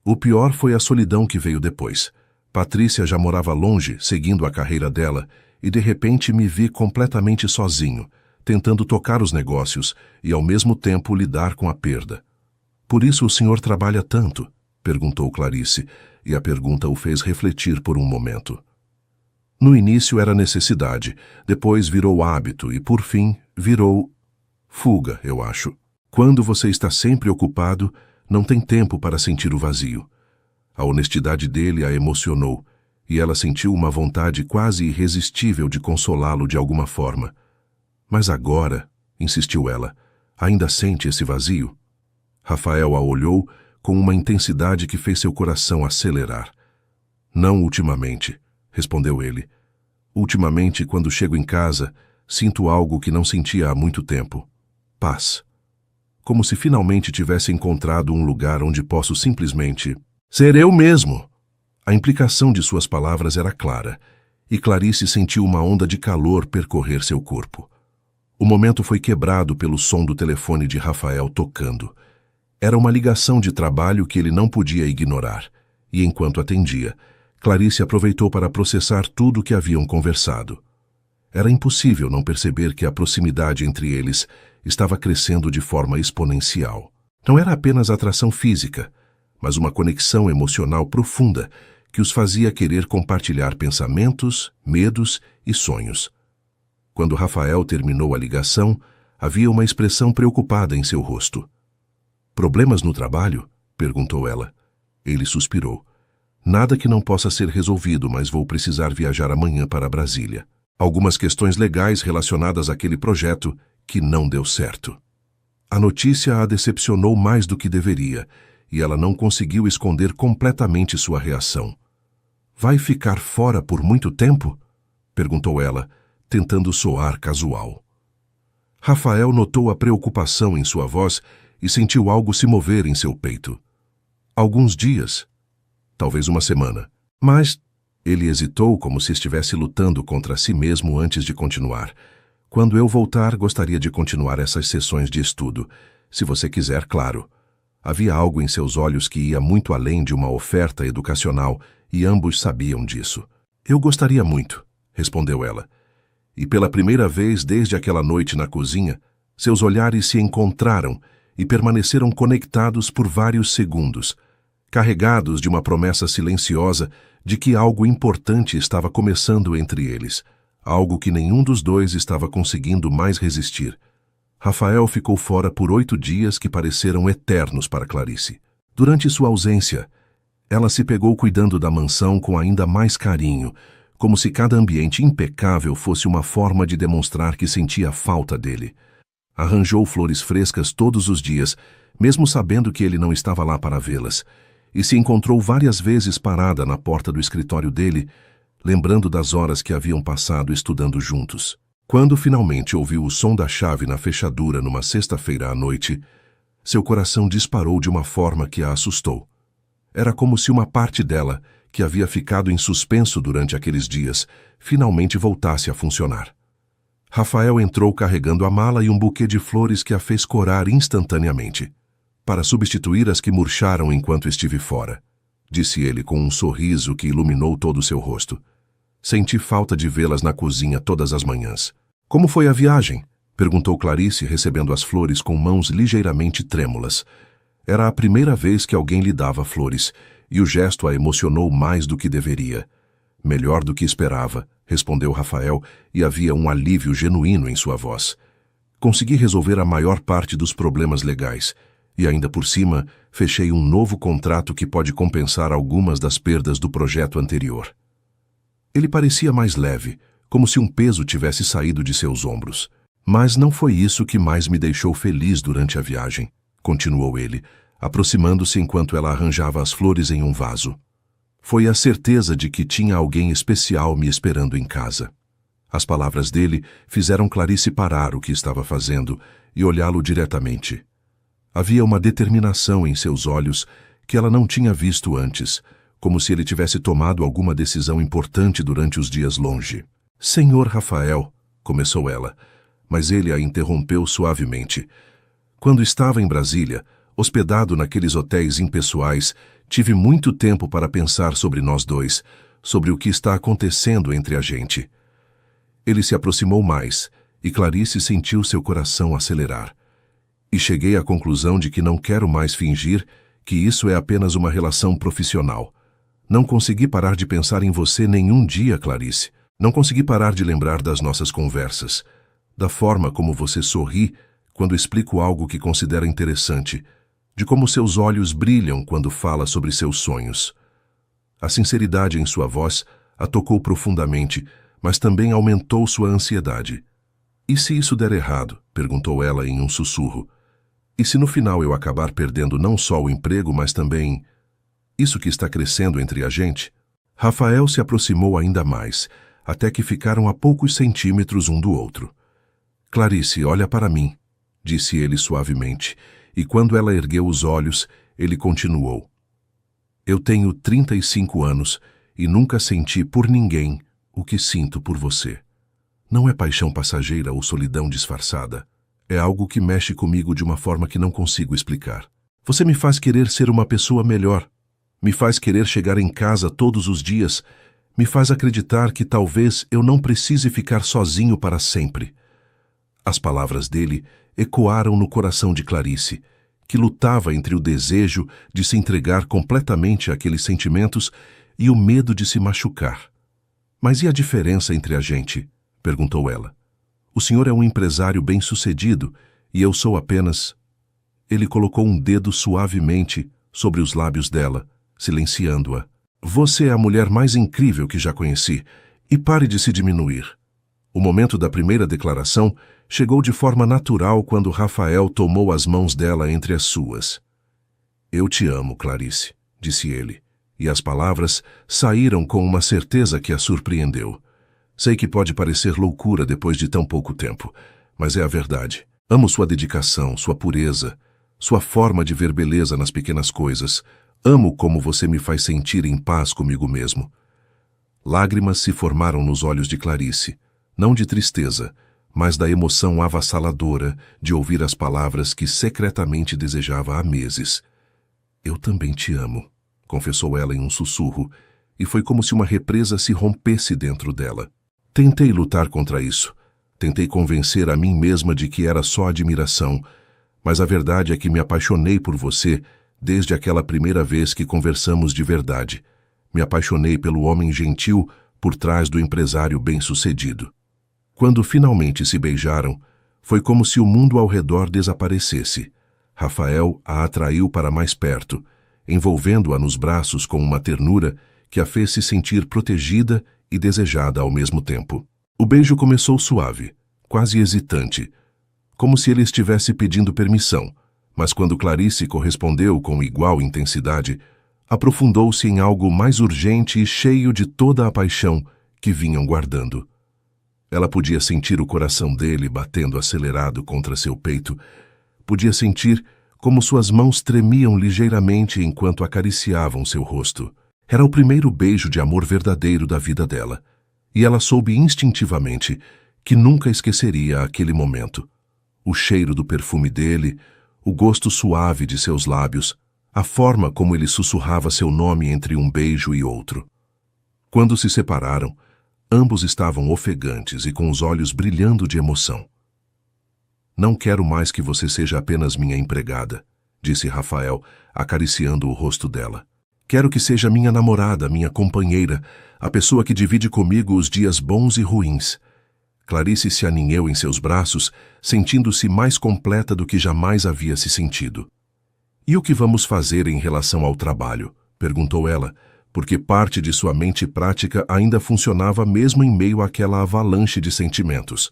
O pior foi a solidão que veio depois. Patrícia já morava longe, seguindo a carreira dela, e de repente me vi completamente sozinho, tentando tocar os negócios e ao mesmo tempo lidar com a perda. Por isso o senhor trabalha tanto? Perguntou Clarice, e a pergunta o fez refletir por um momento. No início era necessidade, depois virou hábito e, por fim, virou fuga, eu acho. Quando você está sempre ocupado, não tem tempo para sentir o vazio. A honestidade dele a emocionou, e ela sentiu uma vontade quase irresistível de consolá-lo de alguma forma. Mas agora, insistiu ela, ainda sente esse vazio? Rafael a olhou com uma intensidade que fez seu coração acelerar. Não ultimamente, respondeu ele. Ultimamente, quando chego em casa, sinto algo que não sentia há muito tempo. Paz. Como se finalmente tivesse encontrado um lugar onde posso simplesmente ser eu mesmo. A implicação de suas palavras era clara, e Clarice sentiu uma onda de calor percorrer seu corpo. O momento foi quebrado pelo som do telefone de Rafael tocando. Era uma ligação de trabalho que ele não podia ignorar, e enquanto atendia, Clarice aproveitou para processar tudo o que haviam conversado. Era impossível não perceber que a proximidade entre eles estava crescendo de forma exponencial. Não era apenas atração física, mas uma conexão emocional profunda que os fazia querer compartilhar pensamentos, medos e sonhos. Quando Rafael terminou a ligação, havia uma expressão preocupada em seu rosto. Problemas no trabalho? Perguntou ela. Ele suspirou. Nada que não possa ser resolvido, mas vou precisar viajar amanhã para Brasília. Algumas questões legais relacionadas àquele projeto que não deu certo. A notícia a decepcionou mais do que deveria, e ela não conseguiu esconder completamente sua reação. Vai ficar fora por muito tempo? Perguntou ela, tentando soar casual. Rafael notou a preocupação em sua voz e sentiu algo se mover em seu peito. Alguns dias, talvez uma semana. Mas ele hesitou como se estivesse lutando contra si mesmo antes de continuar. Quando eu voltar, gostaria de continuar essas sessões de estudo. Se você quiser, claro. Havia algo em seus olhos que ia muito além de uma oferta educacional, e ambos sabiam disso. Eu gostaria muito, respondeu ela. E pela primeira vez desde aquela noite na cozinha, seus olhares se encontraram e permaneceram conectados por vários segundos, carregados de uma promessa silenciosa de que algo importante estava começando entre eles, algo que nenhum dos dois estava conseguindo mais resistir. Rafael ficou fora por 8 dias que pareceram eternos para Clarice. Durante sua ausência, ela se pegou cuidando da mansão com ainda mais carinho, como se cada ambiente impecável fosse uma forma de demonstrar que sentia falta dele. Arranjou flores frescas todos os dias, mesmo sabendo que ele não estava lá para vê-las, e se encontrou várias vezes parada na porta do escritório dele, lembrando das horas que haviam passado estudando juntos. Quando finalmente ouviu o som da chave na fechadura numa sexta-feira à noite, seu coração disparou de uma forma que a assustou. Era como se uma parte dela, que havia ficado em suspenso durante aqueles dias, finalmente voltasse a funcionar. Rafael entrou carregando a mala e um buquê de flores que a fez corar instantaneamente. Para substituir as que murcharam enquanto estive fora, disse ele com um sorriso que iluminou todo o seu rosto. Senti falta de vê-las na cozinha todas as manhãs. Como foi a viagem? Perguntou Clarice, recebendo as flores com mãos ligeiramente trêmulas. Era a primeira vez que alguém lhe dava flores, e o gesto a emocionou mais do que deveria. Melhor do que esperava, respondeu Rafael, e havia um alívio genuíno em sua voz. Consegui resolver a maior parte dos problemas legais, e ainda por cima, fechei um novo contrato que pode compensar algumas das perdas do projeto anterior. Ele parecia mais leve, como se um peso tivesse saído de seus ombros. Mas não foi isso que mais me deixou feliz durante a viagem, continuou ele, aproximando-se enquanto ela arranjava as flores em um vaso. Foi a certeza de que tinha alguém especial me esperando em casa. As palavras dele fizeram Clarice parar o que estava fazendo e olhá-lo diretamente. Havia uma determinação em seus olhos que ela não tinha visto antes, como se ele tivesse tomado alguma decisão importante durante os dias longe. Senhor Rafael, começou ela, mas ele a interrompeu suavemente. Quando estava em Brasília, hospedado naqueles hotéis impessoais, tive muito tempo para pensar sobre nós dois, sobre o que está acontecendo entre a gente. Ele se aproximou mais, e Clarice sentiu seu coração acelerar. E cheguei à conclusão de que não quero mais fingir que isso é apenas uma relação profissional. Não consegui parar de pensar em você nenhum dia, Clarice. Não consegui parar de lembrar das nossas conversas, da forma como você sorri quando explico algo que considera interessante, de como seus olhos brilham quando fala sobre seus sonhos. A sinceridade em sua voz a tocou profundamente, mas também aumentou sua ansiedade. E se isso der errado? Perguntou ela em um sussurro. E se no final eu acabar perdendo não só o emprego, mas também isso que está crescendo entre a gente? Rafael se aproximou ainda mais, até que ficaram a poucos centímetros um do outro. Clarice, olha para mim, disse ele suavemente, e quando ela ergueu os olhos, ele continuou. Eu tenho 35 anos e nunca senti por ninguém o que sinto por você. Não é paixão passageira ou solidão disfarçada. É algo que mexe comigo de uma forma que não consigo explicar. Você me faz querer ser uma pessoa melhor. Me faz querer chegar em casa todos os dias. Me faz acreditar que talvez eu não precise ficar sozinho para sempre. As palavras dele ecoaram no coração de Clarice, que lutava entre o desejo de se entregar completamente àqueles sentimentos e o medo de se machucar. Mas e a diferença entre a gente? Perguntou ela. O senhor é um empresário bem-sucedido e eu sou apenas... Ele colocou um dedo suavemente sobre os lábios dela, silenciando-a. Você é a mulher mais incrível que já conheci, e pare de se diminuir. O momento da primeira declaração chegou de forma natural quando Rafael tomou as mãos dela entre as suas. Eu te amo, Clarice, disse ele, e as palavras saíram com uma certeza que a surpreendeu. Sei que pode parecer loucura depois de tão pouco tempo, mas é a verdade. Amo sua dedicação, sua pureza, sua forma de ver beleza nas pequenas coisas. Amo como você me faz sentir em paz comigo mesmo. Lágrimas se formaram nos olhos de Clarice, não de tristeza, mas da emoção avassaladora de ouvir as palavras que secretamente desejava há meses. Eu também te amo, confessou ela em um sussurro, e foi como se uma represa se rompesse dentro dela. Tentei lutar contra isso. Tentei convencer a mim mesma de que era só admiração, mas a verdade é que me apaixonei por você desde aquela primeira vez que conversamos de verdade. Me apaixonei pelo homem gentil por trás do empresário bem-sucedido. Quando finalmente se beijaram, foi como se o mundo ao redor desaparecesse. Rafael a atraiu para mais perto, envolvendo-a nos braços com uma ternura que a fez se sentir protegida e desejada ao mesmo tempo. O beijo começou suave, quase hesitante, como se ele estivesse pedindo permissão, mas quando Clarice correspondeu com igual intensidade, aprofundou-se em algo mais urgente e cheio de toda a paixão que vinham guardando. Ela podia sentir o coração dele batendo acelerado contra seu peito, podia sentir como suas mãos tremiam ligeiramente enquanto acariciavam seu rosto. Era o primeiro beijo de amor verdadeiro da vida dela, e ela soube instintivamente que nunca esqueceria aquele momento. O cheiro do perfume dele, o gosto suave de seus lábios, a forma como ele sussurrava seu nome entre um beijo e outro. Quando se separaram, ambos estavam ofegantes e com os olhos brilhando de emoção. Não quero mais que você seja apenas minha empregada, disse Rafael, acariciando o rosto dela. Quero que seja minha namorada, minha companheira, a pessoa que divide comigo os dias bons e ruins. Clarice se aninhou em seus braços, sentindo-se mais completa do que jamais havia se sentido. E o que vamos fazer em relação ao trabalho? Perguntou ela, porque parte de sua mente prática ainda funcionava mesmo em meio àquela avalanche de sentimentos.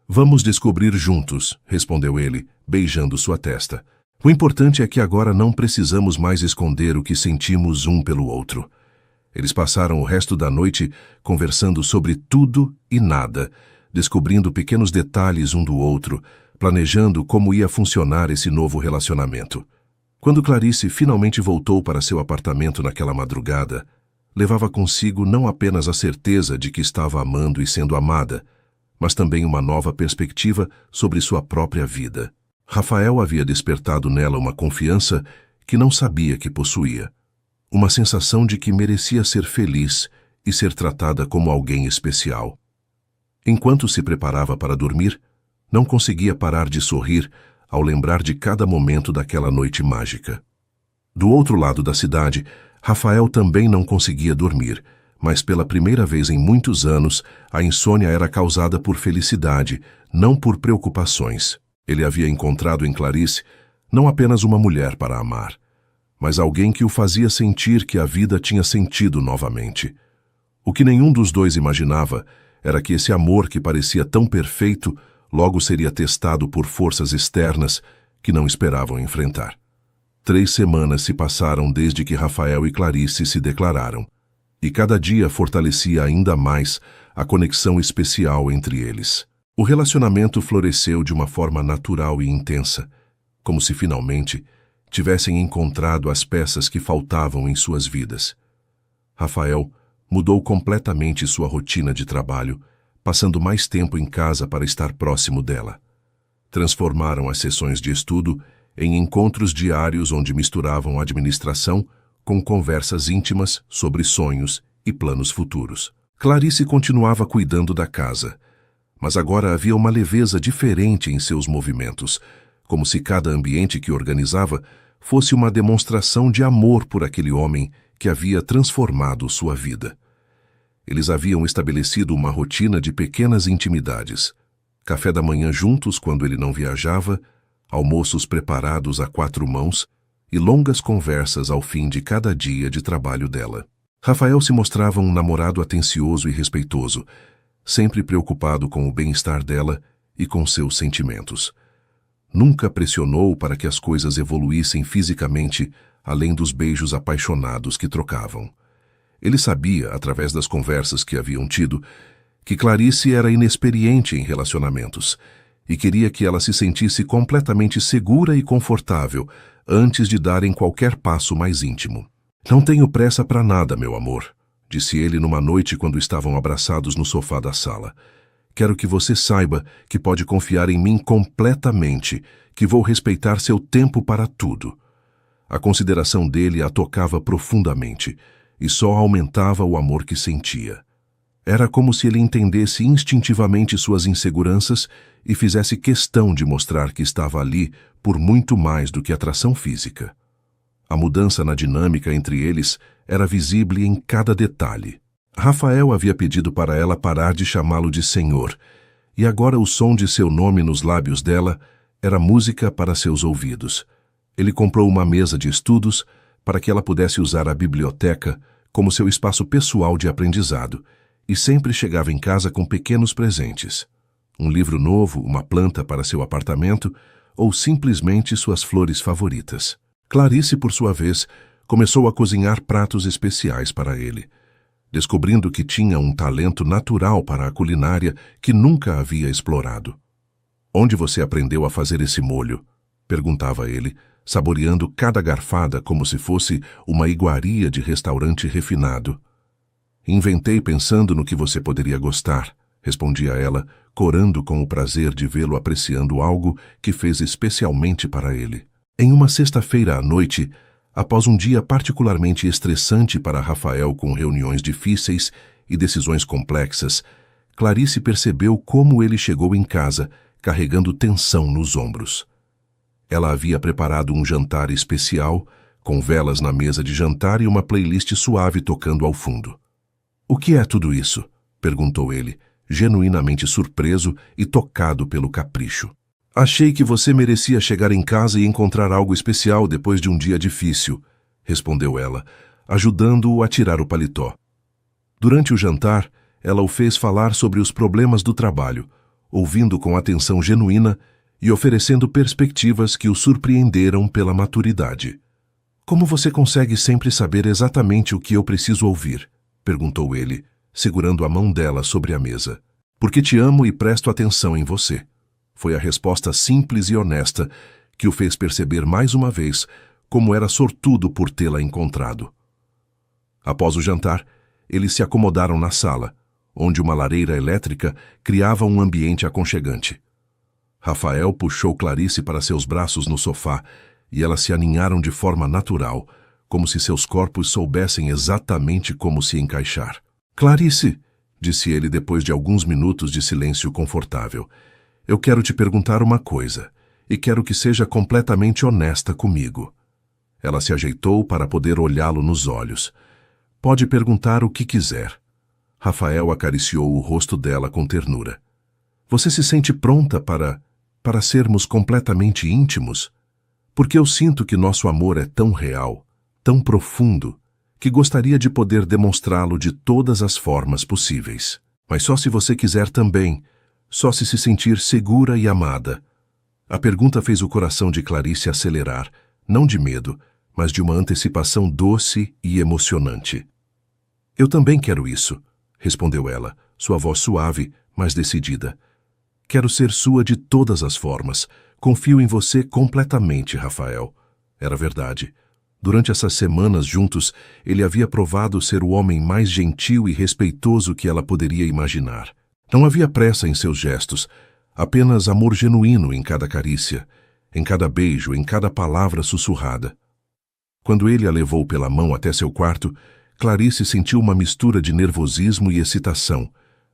Vamos descobrir juntos, respondeu ele, beijando sua testa. O importante é que agora não precisamos mais esconder o que sentimos um pelo outro. Eles passaram o resto da noite conversando sobre tudo e nada, descobrindo pequenos detalhes um do outro, planejando como ia funcionar esse novo relacionamento. Quando Clarice finalmente voltou para seu apartamento naquela madrugada, levava consigo não apenas a certeza de que estava amando e sendo amada, mas também uma nova perspectiva sobre sua própria vida. Rafael havia despertado nela uma confiança que não sabia que possuía, uma sensação de que merecia ser feliz e ser tratada como alguém especial. Enquanto se preparava para dormir, não conseguia parar de sorrir ao lembrar de cada momento daquela noite mágica. Do outro lado da cidade, Rafael também não conseguia dormir, mas pela primeira vez em muitos anos, a insônia era causada por felicidade, não por preocupações. Ele havia encontrado em Clarice não apenas uma mulher para amar, mas alguém que o fazia sentir que a vida tinha sentido novamente. O que nenhum dos dois imaginava era que esse amor que parecia tão perfeito logo seria testado por forças externas que não esperavam enfrentar. 3 semanas se passaram desde que Rafael e Clarice se declararam, e cada dia fortalecia ainda mais a conexão especial entre eles. O relacionamento floresceu de uma forma natural e intensa, como se finalmente tivessem encontrado as peças que faltavam em suas vidas. Rafael mudou completamente sua rotina de trabalho, passando mais tempo em casa para estar próximo dela. Transformaram as sessões de estudo em encontros diários onde misturavam administração com conversas íntimas sobre sonhos e planos futuros. Clarice continuava cuidando da casa, mas agora havia uma leveza diferente em seus movimentos, como se cada ambiente que organizava fosse uma demonstração de amor por aquele homem que havia transformado sua vida. Eles haviam estabelecido uma rotina de pequenas intimidades. Café da manhã juntos quando ele não viajava, almoços preparados a 4 mãos e longas conversas ao fim de cada dia de trabalho dela. Rafael se mostrava um namorado atencioso e respeitoso, sempre preocupado com o bem-estar dela e com seus sentimentos. Nunca pressionou para que as coisas evoluíssem fisicamente, além dos beijos apaixonados que trocavam. Ele sabia, através das conversas que haviam tido, que Clarice era inexperiente em relacionamentos e queria que ela se sentisse completamente segura e confortável antes de darem qualquer passo mais íntimo. Não tenho pressa para nada, meu amor, disse ele numa noite quando estavam abraçados no sofá da sala. Quero que você saiba que pode confiar em mim completamente, que vou respeitar seu tempo para tudo. A consideração dele a tocava profundamente e só aumentava o amor que sentia. Era como se ele entendesse instintivamente suas inseguranças e fizesse questão de mostrar que estava ali por muito mais do que atração física. A mudança na dinâmica entre eles era visível em cada detalhe. Rafael havia pedido para ela parar de chamá-lo de senhor, e agora o som de seu nome nos lábios dela era música para seus ouvidos. Ele comprou uma mesa de estudos para que ela pudesse usar a biblioteca como seu espaço pessoal de aprendizado, e sempre chegava em casa com pequenos presentes. Um livro novo, uma planta para seu apartamento ou simplesmente suas flores favoritas. Clarice, por sua vez, começou a cozinhar pratos especiais para ele, descobrindo que tinha um talento natural para a culinária que nunca havia explorado. "Onde você aprendeu a fazer esse molho?" perguntava ele, saboreando cada garfada como se fosse uma iguaria de restaurante refinado. "Inventei pensando no que você poderia gostar", respondia ela, corando com o prazer de vê-lo apreciando algo que fez especialmente para ele. Em uma sexta-feira à noite, após um dia particularmente estressante para Rafael com reuniões difíceis e decisões complexas, Clarice percebeu como ele chegou em casa, carregando tensão nos ombros. Ela havia preparado um jantar especial, com velas na mesa de jantar e uma playlist suave tocando ao fundo. "O que é tudo isso?" perguntou ele, genuinamente surpreso e tocado pelo capricho. "Achei que você merecia chegar em casa e encontrar algo especial depois de um dia difícil", respondeu ela, ajudando-o a tirar o paletó. Durante o jantar, ela o fez falar sobre os problemas do trabalho, ouvindo com atenção genuína e oferecendo perspectivas que o surpreenderam pela maturidade. "Como você consegue sempre saber exatamente o que eu preciso ouvir?" perguntou ele, segurando a mão dela sobre a mesa. "Porque te amo e presto atenção em você." Foi a resposta simples e honesta que o fez perceber mais uma vez como era sortudo por tê-la encontrado. Após o jantar, eles se acomodaram na sala, onde uma lareira elétrica criava um ambiente aconchegante. Rafael puxou Clarice para seus braços no sofá e elas se aninharam de forma natural, como se seus corpos soubessem exatamente como se encaixar. "Clarice", disse ele depois de alguns minutos de silêncio confortável, "eu quero te perguntar uma coisa, e quero que seja completamente honesta comigo." Ela se ajeitou para poder olhá-lo nos olhos. "Pode perguntar o que quiser." Rafael acariciou o rosto dela com ternura. "Você se sente pronta para sermos completamente íntimos? Porque eu sinto que nosso amor é tão real, tão profundo, que gostaria de poder demonstrá-lo de todas as formas possíveis. Mas só se você quiser também, só se sentir segura e amada." A pergunta fez o coração de Clarice acelerar, não de medo, mas de uma antecipação doce e emocionante. "Eu também quero isso", respondeu ela, sua voz suave, mas decidida. "Quero ser sua de todas as formas. Confio em você completamente, Rafael." Era verdade. Durante essas semanas juntos, ele havia provado ser o homem mais gentil e respeitoso que ela poderia imaginar. Não havia pressa em seus gestos, apenas amor genuíno em cada carícia, em cada beijo, em cada palavra sussurrada. Quando ele a levou pela mão até seu quarto, Clarice sentiu uma mistura de nervosismo e excitação,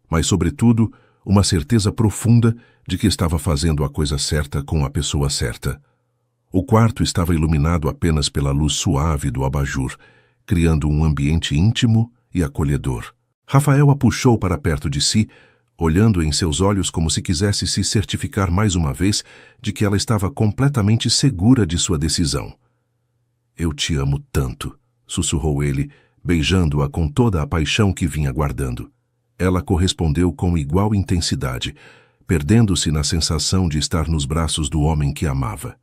mas, sobretudo, uma certeza profunda de que estava fazendo a coisa certa com a pessoa certa. O quarto estava iluminado apenas pela luz suave do abajur, criando um ambiente íntimo e acolhedor. Rafael a puxou para perto de si, olhando em seus olhos como se quisesse se certificar mais uma vez de que ela estava completamente segura de sua decisão. "Eu te amo tanto", sussurrou ele, beijando-a com toda a paixão que vinha guardando. Ela correspondeu com igual intensidade, perdendo-se na sensação de estar nos braços do homem que amava.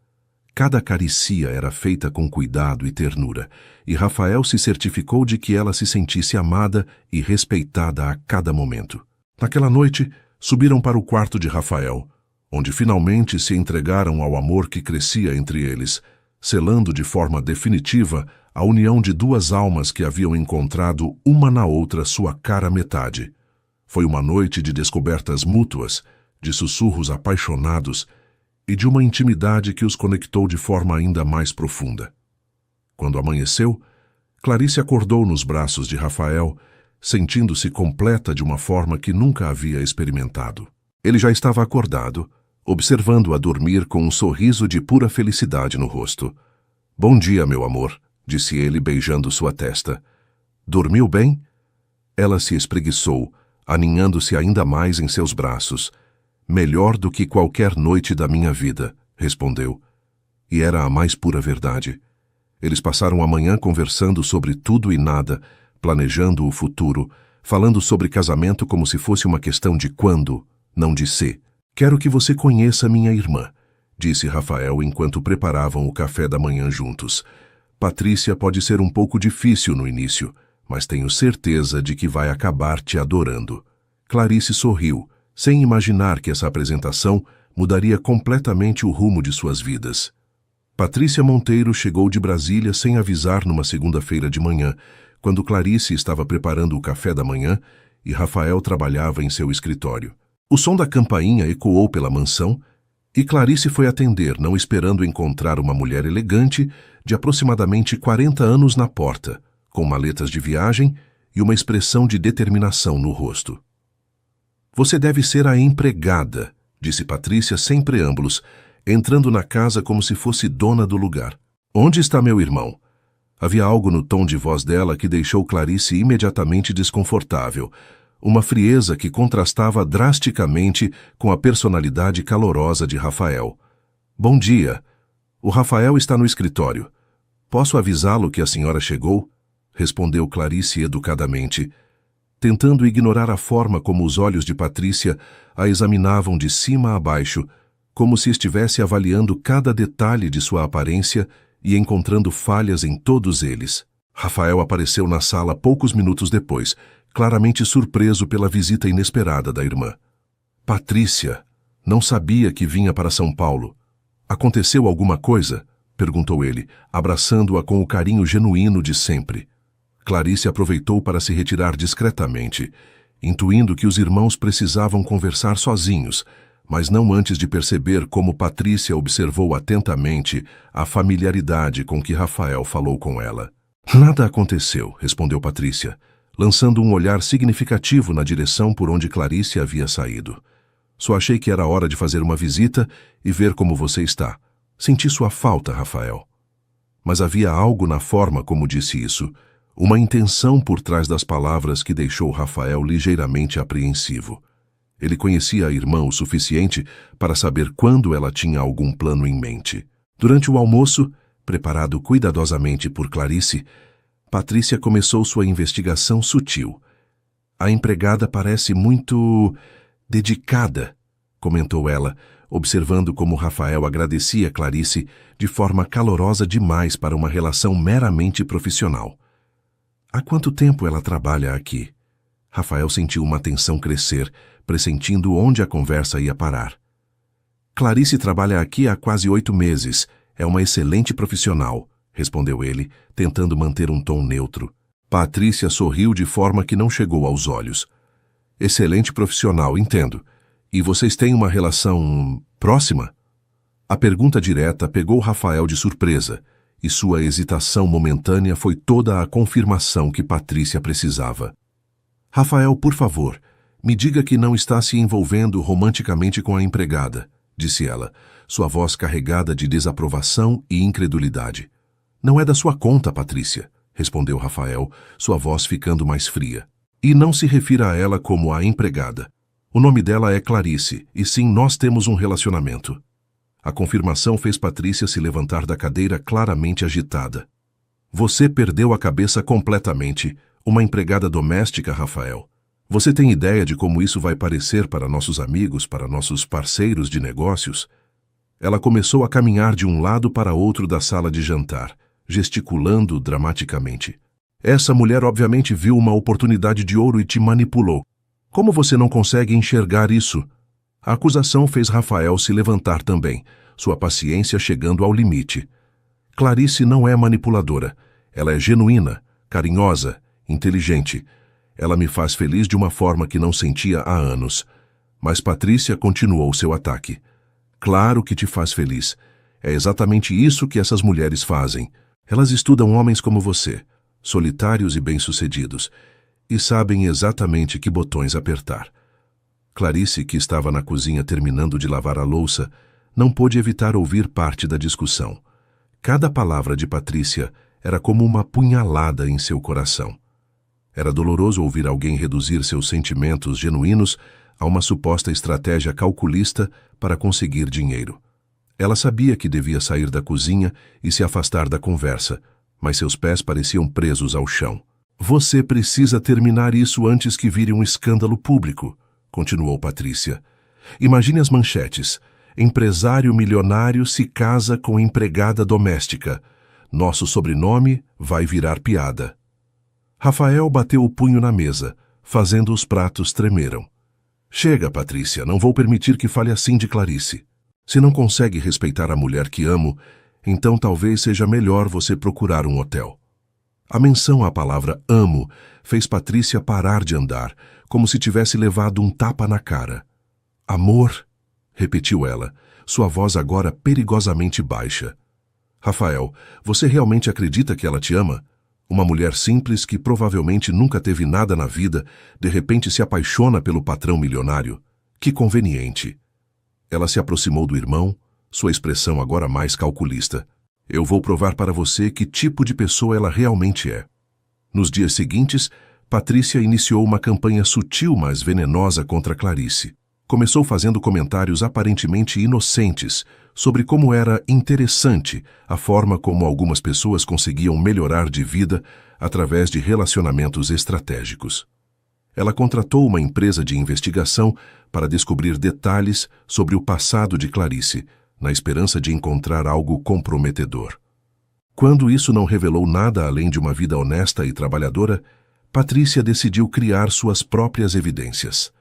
Cada caricia era feita com cuidado e ternura, e Rafael se certificou de que ela se sentisse amada e respeitada a cada momento. Naquela noite, subiram para o quarto de Rafael, onde finalmente se entregaram ao amor que crescia entre eles, selando de forma definitiva a união de duas almas que haviam encontrado uma na outra sua cara metade. Foi uma noite de descobertas mútuas, de sussurros apaixonados e de uma intimidade que os conectou de forma ainda mais profunda. Quando amanheceu, Clarice acordou nos braços de Rafael, sentindo-se completa de uma forma que nunca havia experimentado. Ele já estava acordado, observando-a dormir com um sorriso de pura felicidade no rosto. "Bom dia, meu amor", disse ele, beijando sua testa. "Dormiu bem?" Ela se espreguiçou, aninhando-se ainda mais em seus braços. "Melhor do que qualquer noite da minha vida", respondeu. E era a mais pura verdade. Eles passaram a manhã conversando sobre tudo e nada, planejando o futuro, falando sobre casamento como se fosse uma questão de quando, não de se. "Quero que você conheça minha irmã", disse Rafael enquanto preparavam o café da manhã juntos. "Patrícia pode ser um pouco difícil no início, mas tenho certeza de que vai acabar te adorando." Clarice sorriu, sem imaginar que essa apresentação mudaria completamente o rumo de suas vidas. Patrícia Monteiro chegou de Brasília sem avisar numa segunda-feira de manhã, quando Clarice estava preparando o café da manhã e Rafael trabalhava em seu escritório. O som da campainha ecoou pela mansão e Clarice foi atender, não esperando encontrar uma mulher elegante de aproximadamente 40 anos na porta, com maletas de viagem e uma expressão de determinação no rosto. "Você deve ser a empregada", disse Patrícia sem preâmbulos, entrando na casa como se fosse dona do lugar. "Onde está meu irmão?" Havia algo no tom de voz dela que deixou Clarice imediatamente desconfortável, uma frieza que contrastava drasticamente com a personalidade calorosa de Rafael. Bom dia. O Rafael está no escritório. Posso avisá-lo que a senhora chegou? Respondeu Clarice educadamente, tentando ignorar a forma como os olhos de Patrícia a examinavam de cima a baixo, como se estivesse avaliando cada detalhe de sua aparência e encontrando falhas em todos eles. Rafael apareceu na sala poucos minutos depois, claramente surpreso pela visita inesperada da irmã. Patrícia, não sabia que vinha para São Paulo. Aconteceu alguma coisa? Perguntou ele, abraçando-a com o carinho genuíno de sempre. Clarice aproveitou para se retirar discretamente, intuindo que os irmãos precisavam conversar sozinhos, mas não antes de perceber como Patrícia observou atentamente a familiaridade com que Rafael falou com ela. Nada aconteceu, respondeu Patrícia, lançando um olhar significativo na direção por onde Clarice havia saído. Só achei que era hora de fazer uma visita e ver como você está. Senti sua falta, Rafael. Mas havia algo na forma como disse isso, uma intenção por trás das palavras que deixou Rafael ligeiramente apreensivo. Ele conhecia a irmã o suficiente para saber quando ela tinha algum plano em mente. Durante o almoço, preparado cuidadosamente por Clarice, Patrícia começou sua investigação sutil. A empregada parece muito dedicada, comentou ela, observando como Rafael agradecia Clarice de forma calorosa demais para uma relação meramente profissional. Há quanto tempo ela trabalha aqui? Rafael sentiu uma tensão crescer, pressentindo onde a conversa ia parar. Clarice trabalha aqui há quase 8 meses. É uma excelente profissional, respondeu ele, tentando manter um tom neutro. Patrícia sorriu de forma que não chegou aos olhos. Excelente profissional, entendo. E vocês têm uma relação próxima? A pergunta direta pegou Rafael de surpresa, e sua hesitação momentânea foi toda a confirmação que Patrícia precisava. Rafael, por favor, me diga que não está se envolvendo romanticamente com a empregada, disse ela, sua voz carregada de desaprovação e incredulidade. Não é da sua conta, Patrícia, respondeu Rafael, sua voz ficando mais fria. E não se refira a ela como a empregada. O nome dela é Clarice, e sim, nós temos um relacionamento. A confirmação fez Patrícia se levantar da cadeira claramente agitada. Você perdeu a cabeça completamente. Uma empregada doméstica, Rafael. Você tem ideia de como isso vai parecer para nossos amigos, para nossos parceiros de negócios? Ela começou a caminhar de um lado para outro da sala de jantar, gesticulando dramaticamente. Essa mulher obviamente viu uma oportunidade de ouro e te manipulou. Como você não consegue enxergar isso? A acusação fez Rafael se levantar também, sua paciência chegando ao limite. Clarice não é manipuladora. Ela é genuína, carinhosa, inteligente. Ela me faz feliz de uma forma que não sentia há anos. Mas Patrícia continuou seu ataque. Claro que te faz feliz. É exatamente isso que essas mulheres fazem. Elas estudam homens como você, solitários e bem-sucedidos, e sabem exatamente que botões apertar. Clarice, que estava na cozinha terminando de lavar a louça, não pôde evitar ouvir parte da discussão. Cada palavra de Patrícia era como uma punhalada em seu coração. Era doloroso ouvir alguém reduzir seus sentimentos genuínos a uma suposta estratégia calculista para conseguir dinheiro. Ela sabia que devia sair da cozinha e se afastar da conversa, mas seus pés pareciam presos ao chão. Você precisa terminar isso antes que vire um escândalo público, continuou Patrícia. Imagine as manchetes. Empresário milionário se casa com empregada doméstica. Nosso sobrenome vai virar piada. Rafael bateu o punho na mesa, fazendo os pratos tremeram. Chega, Patrícia, não vou permitir que fale assim de Clarice. Se não consegue respeitar a mulher que amo, então talvez seja melhor você procurar um hotel. A menção à palavra amo fez Patrícia parar de andar, como se tivesse levado um tapa na cara. Amor, repetiu ela, sua voz agora perigosamente baixa. Rafael, você realmente acredita que ela te ama? Uma mulher simples que provavelmente nunca teve nada na vida, de repente se apaixona pelo patrão milionário. Que conveniente. Ela se aproximou do irmão, sua expressão agora mais calculista. Eu vou provar para você que tipo de pessoa ela realmente é. Nos dias seguintes, Patrícia iniciou uma campanha sutil, mas venenosa contra Clarice. Começou fazendo comentários aparentemente inocentes sobre como era interessante a forma como algumas pessoas conseguiam melhorar de vida através de relacionamentos estratégicos. Ela contratou uma empresa de investigação para descobrir detalhes sobre o passado de Clarice, na esperança de encontrar algo comprometedor. Quando isso não revelou nada além de uma vida honesta e trabalhadora, Patrícia decidiu criar suas próprias evidências.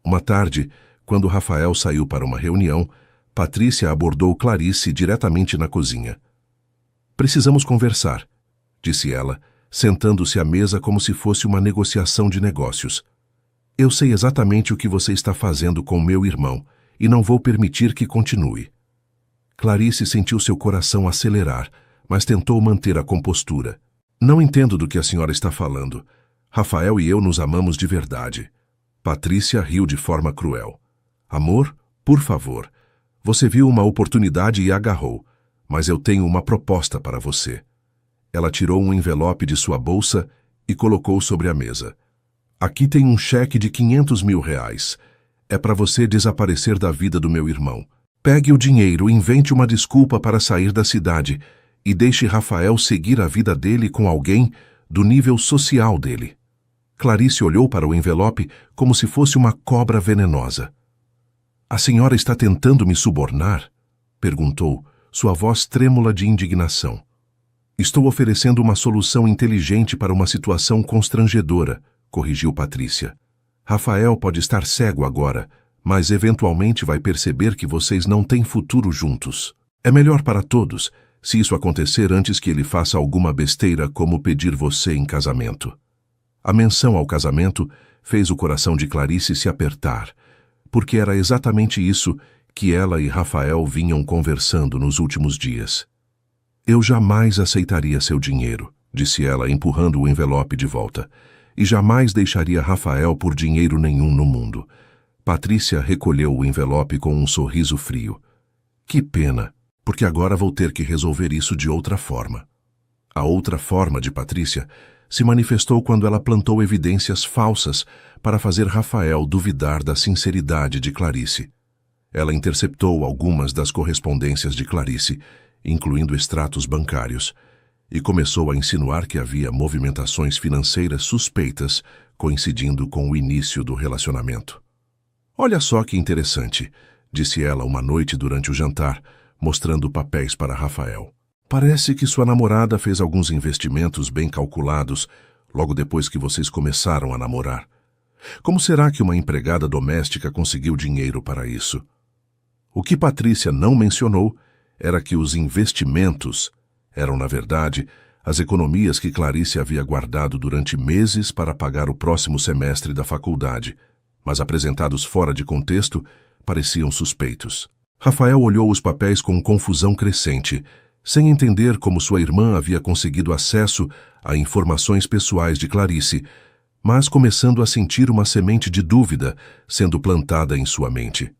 Uma tarde, quando Rafael saiu para uma reunião, Patrícia abordou Clarice diretamente na cozinha. "Precisamos conversar", disse ela, sentando-se à mesa como se fosse uma negociação de negócios. "Eu sei exatamente o que você está fazendo com meu irmão e não vou permitir que continue." Clarice sentiu seu coração acelerar, mas tentou manter a compostura. "Não entendo do que a senhora está falando. Rafael e eu nos amamos de verdade." Patrícia riu de forma cruel. "Amor, por favor. Você viu uma oportunidade e agarrou, mas eu tenho uma proposta para você." Ela tirou um envelope de sua bolsa e colocou sobre a mesa. "Aqui tem um cheque de R$ 500.000. É para você desaparecer da vida do meu irmão. Pegue o dinheiro, invente uma desculpa para sair da cidade e deixe Rafael seguir a vida dele com alguém do nível social dele." Clarice olhou para o envelope como se fosse uma cobra venenosa. "A senhora está tentando me subornar?" perguntou, sua voz trêmula de indignação. "Estou oferecendo uma solução inteligente para uma situação constrangedora", corrigiu Patrícia. "Rafael pode estar cego agora, mas eventualmente vai perceber que vocês não têm futuro juntos. É melhor para todos se isso acontecer antes que ele faça alguma besteira como pedir você em casamento." A menção ao casamento fez o coração de Clarice se apertar, porque era exatamente isso que ela e Rafael vinham conversando nos últimos dias. "Eu jamais aceitaria seu dinheiro", disse ela, empurrando o envelope de volta, "e jamais deixaria Rafael por dinheiro nenhum no mundo." Patrícia recolheu o envelope com um sorriso frio. "Que pena, porque agora vou ter que resolver isso de outra forma." A outra forma de Patrícia se manifestou quando ela plantou evidências falsas para fazer Rafael duvidar da sinceridade de Clarice. Ela interceptou algumas das correspondências de Clarice, incluindo extratos bancários, e começou a insinuar que havia movimentações financeiras suspeitas coincidindo com o início do relacionamento. "Olha só que interessante", disse ela uma noite durante o jantar, mostrando papéis para Rafael. "Parece que sua namorada fez alguns investimentos bem calculados logo depois que vocês começaram a namorar. Como será que uma empregada doméstica conseguiu dinheiro para isso?" O que Patrícia não mencionou era que os investimentos eram, na verdade, as economias que Clarice havia guardado durante meses para pagar o próximo semestre da faculdade, mas apresentados fora de contexto, pareciam suspeitos. Rafael olhou os papéis com confusão crescente, sem entender como sua irmã havia conseguido acesso a informações pessoais de Clarice, mas começando a sentir uma semente de dúvida sendo plantada em sua mente.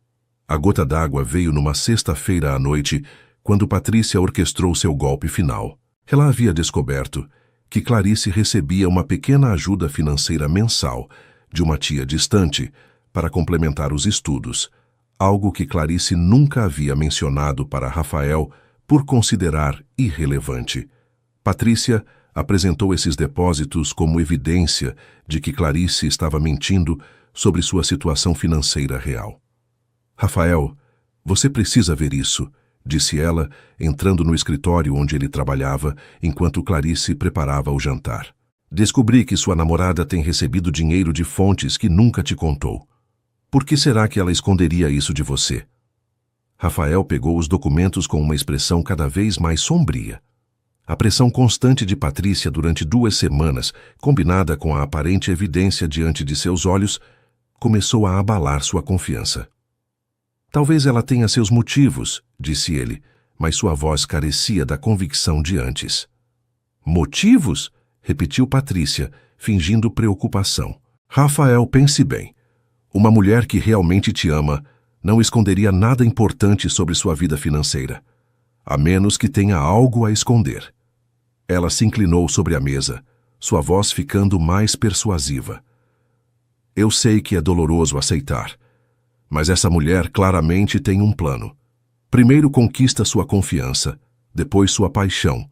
A gota d'água veio numa sexta-feira à noite, quando Patrícia orquestrou seu golpe final. Ela havia descoberto que Clarice recebia uma pequena ajuda financeira mensal de uma tia distante para complementar os estudos, algo que Clarice nunca havia mencionado para Rafael por considerar irrelevante. Patrícia apresentou esses depósitos como evidência de que Clarice estava mentindo sobre sua situação financeira real. "Rafael, você precisa ver isso", disse ela, entrando no escritório onde ele trabalhava, enquanto Clarice preparava o jantar. "Descobri que sua namorada tem recebido dinheiro de fontes que nunca te contou. Por que será que ela esconderia isso de você?" Rafael pegou os documentos com uma expressão cada vez mais sombria. A pressão constante de Patrícia durante 2 semanas, combinada com a aparente evidência diante de seus olhos, começou a abalar sua confiança. "Talvez ela tenha seus motivos", disse ele, mas sua voz carecia da convicção de antes. "Motivos?", repetiu Patrícia, fingindo preocupação. "Rafael, pense bem. Uma mulher que realmente te ama não esconderia nada importante sobre sua vida financeira. a menos que tenha algo a esconder. Ela se inclinou sobre a mesa, sua voz ficando mais persuasiva. Eu sei que é doloroso aceitar, mas essa mulher claramente tem um plano. Primeiro conquista sua confiança, depois sua paixão,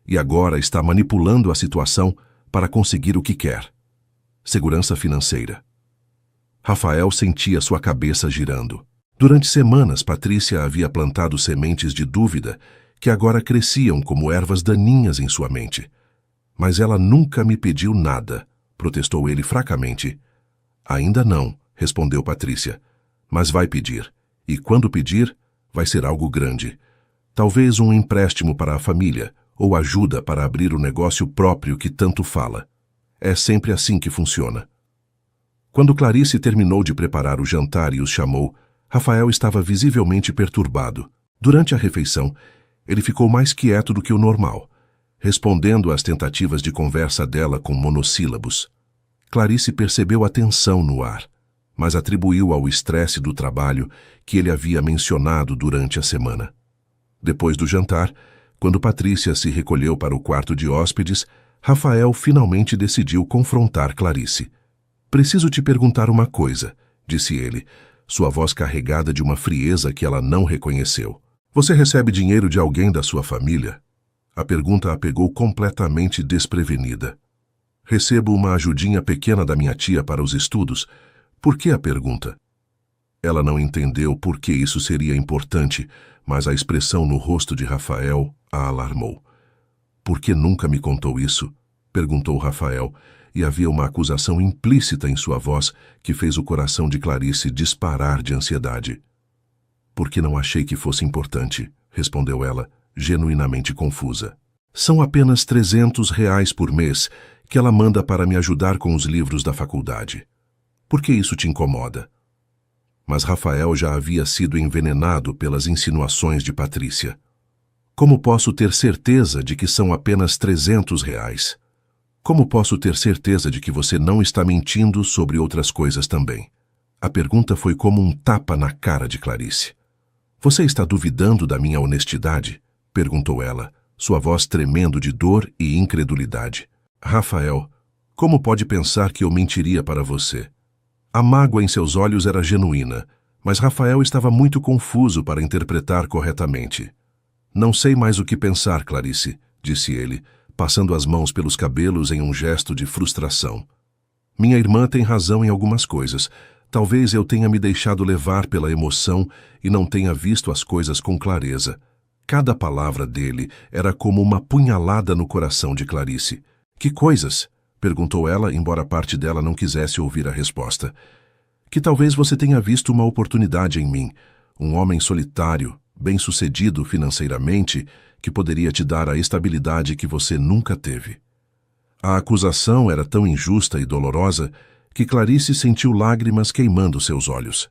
e agora está manipulando a situação para conseguir o que quer. Segurança financeira. Rafael sentia sua cabeça girando. Durante semanas, Patrícia havia plantado sementes de dúvida que agora cresciam como ervas daninhas em sua mente. Mas ela nunca me pediu nada, protestou ele fracamente. Ainda não, respondeu Patrícia, mas vai pedir. E quando pedir, vai ser algo grande. Talvez um empréstimo para a família, ou ajuda para abrir o negócio próprio que tanto fala. É sempre assim que funciona. Quando Clarice terminou de preparar o jantar e os chamou, Rafael estava visivelmente perturbado. Durante a refeição, ele ficou mais quieto do que o normal, respondendo às tentativas de conversa dela com monossílabos. Clarice percebeu a tensão no ar, mas atribuiu ao estresse do trabalho que ele havia mencionado durante a semana. Depois do jantar, quando Patrícia se recolheu para o quarto de hóspedes, Rafael finalmente decidiu confrontar Clarice. Preciso te perguntar uma coisa, disse ele, sua voz carregada de uma frieza que ela não reconheceu. Você recebe dinheiro de alguém da sua família? A pergunta a pegou completamente desprevenida. Recebo uma ajudinha pequena da minha tia para os estudos. Por que a pergunta? Ela não entendeu por que isso seria importante, mas a expressão no rosto de Rafael a alarmou. Por que nunca me contou isso? Perguntou Rafael, e havia uma acusação implícita em sua voz que fez o coração de Clarice disparar de ansiedade. Porque não achei que fosse importante, respondeu ela, genuinamente confusa. São apenas R$ 300 por mês que ela manda para me ajudar com os livros da faculdade. Por que isso te incomoda? Mas Rafael já havia sido envenenado pelas insinuações de Patrícia. Como posso ter certeza de que são apenas R$ 300? Como posso ter certeza de que você não está mentindo sobre outras coisas também? A pergunta foi como um tapa na cara de Clarice. Você está duvidando da minha honestidade? Perguntou ela, sua voz tremendo de dor e incredulidade. Rafael, como pode pensar que eu mentiria para você? A mágoa em seus olhos era genuína, mas Rafael estava muito confuso para interpretar corretamente. Não sei mais o que pensar, Clarice, disse ele, passando as mãos pelos cabelos em um gesto de frustração. Minha irmã tem razão em algumas coisas. Talvez eu tenha me deixado levar pela emoção e não tenha visto as coisas com clareza. Cada palavra dele era como uma punhalada no coração de Clarice. Que coisas? Perguntou ela, embora parte dela não quisesse ouvir a resposta. Que talvez você tenha visto uma oportunidade em mim, um homem solitário, bem-sucedido financeiramente, que poderia te dar a estabilidade que você nunca teve. A acusação era tão injusta e dolorosa que Clarice sentiu lágrimas queimando seus olhos.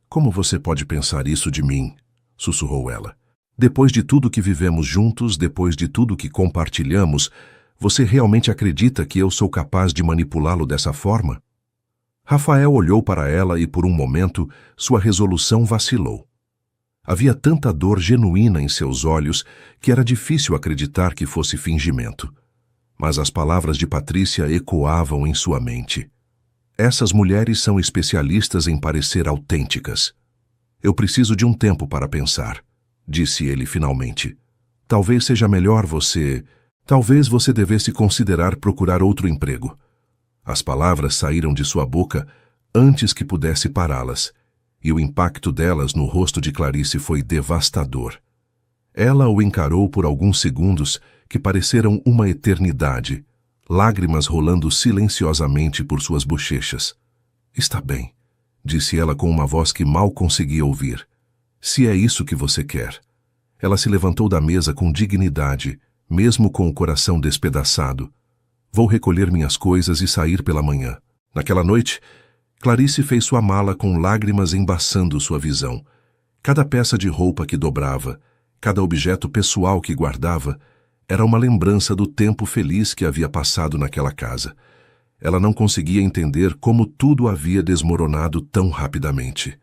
Como você pode pensar isso de mim? Sussurrou ela. Depois de tudo que vivemos juntos, depois de tudo que compartilhamos, você realmente acredita que eu sou capaz de manipulá-lo dessa forma? Rafael olhou para ela e, por um momento, sua resolução vacilou. Havia tanta dor genuína em seus olhos que era difícil acreditar que fosse fingimento. Mas as palavras de Patrícia ecoavam em sua mente. Essas mulheres são especialistas em parecer autênticas. Eu preciso de um tempo para pensar, disse ele finalmente. Talvez seja melhor Talvez você devesse considerar procurar outro emprego. As palavras saíram de sua boca antes que pudesse pará-las, e o impacto delas no rosto de Clarice foi devastador. Ela o encarou por alguns segundos que pareceram uma eternidade, lágrimas rolando silenciosamente por suas bochechas. Está bem, disse ela com uma voz que mal conseguia ouvir. Se é isso que você quer. Ela se levantou da mesa com dignidade, mesmo com o coração despedaçado. Vou recolher minhas coisas e sair pela manhã. Naquela noite, Clarice fez sua mala com lágrimas embaçando sua visão. Cada peça de roupa que dobrava, cada objeto pessoal que guardava, era uma lembrança do tempo feliz que havia passado naquela casa. Ela não conseguia entender como tudo havia desmoronado tão rapidamente.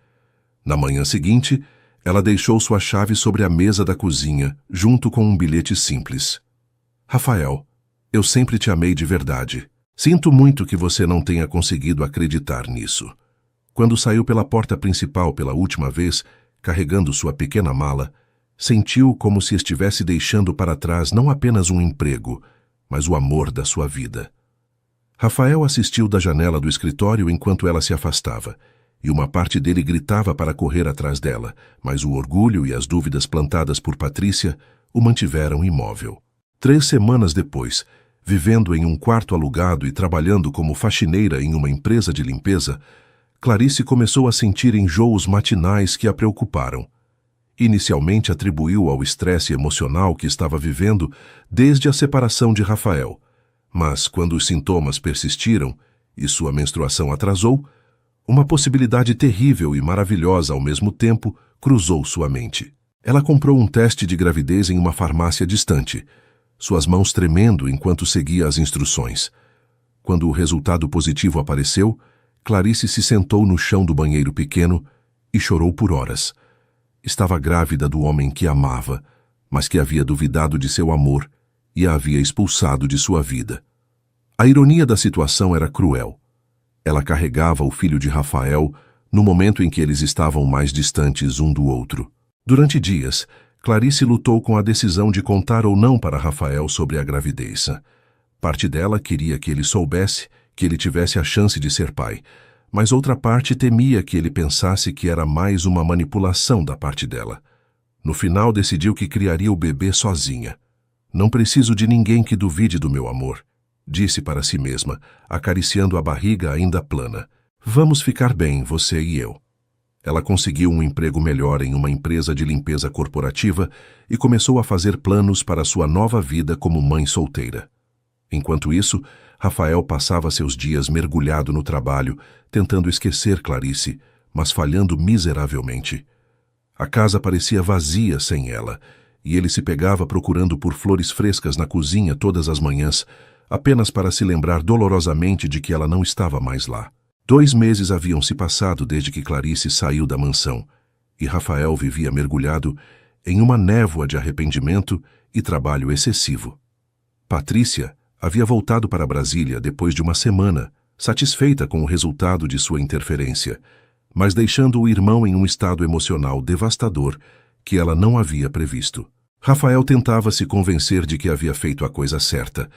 Na manhã seguinte, Ela deixou sua chave sobre a mesa da cozinha, junto com um bilhete simples. Rafael, eu sempre te amei de verdade. Sinto muito que você não tenha conseguido acreditar nisso. Quando saiu pela porta principal pela última vez, carregando sua pequena mala, sentiu como se estivesse deixando para trás não apenas um emprego, mas o amor da sua vida. Rafael assistiu da janela do escritório enquanto ela se afastava, e uma parte dele gritava para correr atrás dela, mas o orgulho e as dúvidas plantadas por Patrícia o mantiveram imóvel. 3 semanas depois, vivendo em um quarto alugado e trabalhando como faxineira em uma empresa de limpeza, Clarice começou a sentir enjoos matinais que a preocuparam. Inicialmente atribuiu ao estresse emocional que estava vivendo desde a separação de Rafael, mas quando os sintomas persistiram e sua menstruação atrasou, uma possibilidade terrível e maravilhosa ao mesmo tempo cruzou sua mente. Ela comprou um teste de gravidez em uma farmácia distante, suas mãos tremendo enquanto seguia as instruções. Quando o resultado positivo apareceu, Clarice se sentou no chão do banheiro pequeno e chorou por horas. Estava grávida do homem que amava, mas que havia duvidado de seu amor e a havia expulsado de sua vida. A ironia da situação era cruel. Ela carregava o filho de Rafael no momento em que eles estavam mais distantes um do outro. Durante dias, Clarice lutou com a decisão de contar ou não para Rafael sobre a gravidez. Parte dela queria que ele soubesse, que ele tivesse a chance de ser pai, mas outra parte temia que ele pensasse que era mais uma manipulação da parte dela. No final, decidiu que criaria o bebê sozinha. Não preciso de ninguém que duvide do meu amor, disse para si mesma, acariciando a barriga ainda plana. Vamos ficar bem, você e eu. Ela conseguiu um emprego melhor em uma empresa de limpeza corporativa e começou a fazer planos para sua nova vida como mãe solteira. Enquanto isso, Rafael passava seus dias mergulhado no trabalho, tentando esquecer Clarice, mas falhando miseravelmente. A casa parecia vazia sem ela, e ele se pegava procurando por flores frescas na cozinha todas as manhãs, apenas para se lembrar dolorosamente de que ela não estava mais lá. 2 meses haviam se passado desde que Clarice saiu da mansão, e Rafael vivia mergulhado em uma névoa de arrependimento e trabalho excessivo. Patrícia havia voltado para Brasília depois de uma semana, satisfeita com o resultado de sua interferência, mas deixando o irmão em um estado emocional devastador que ela não havia previsto. Rafael tentava se convencer de que havia feito a coisa certa,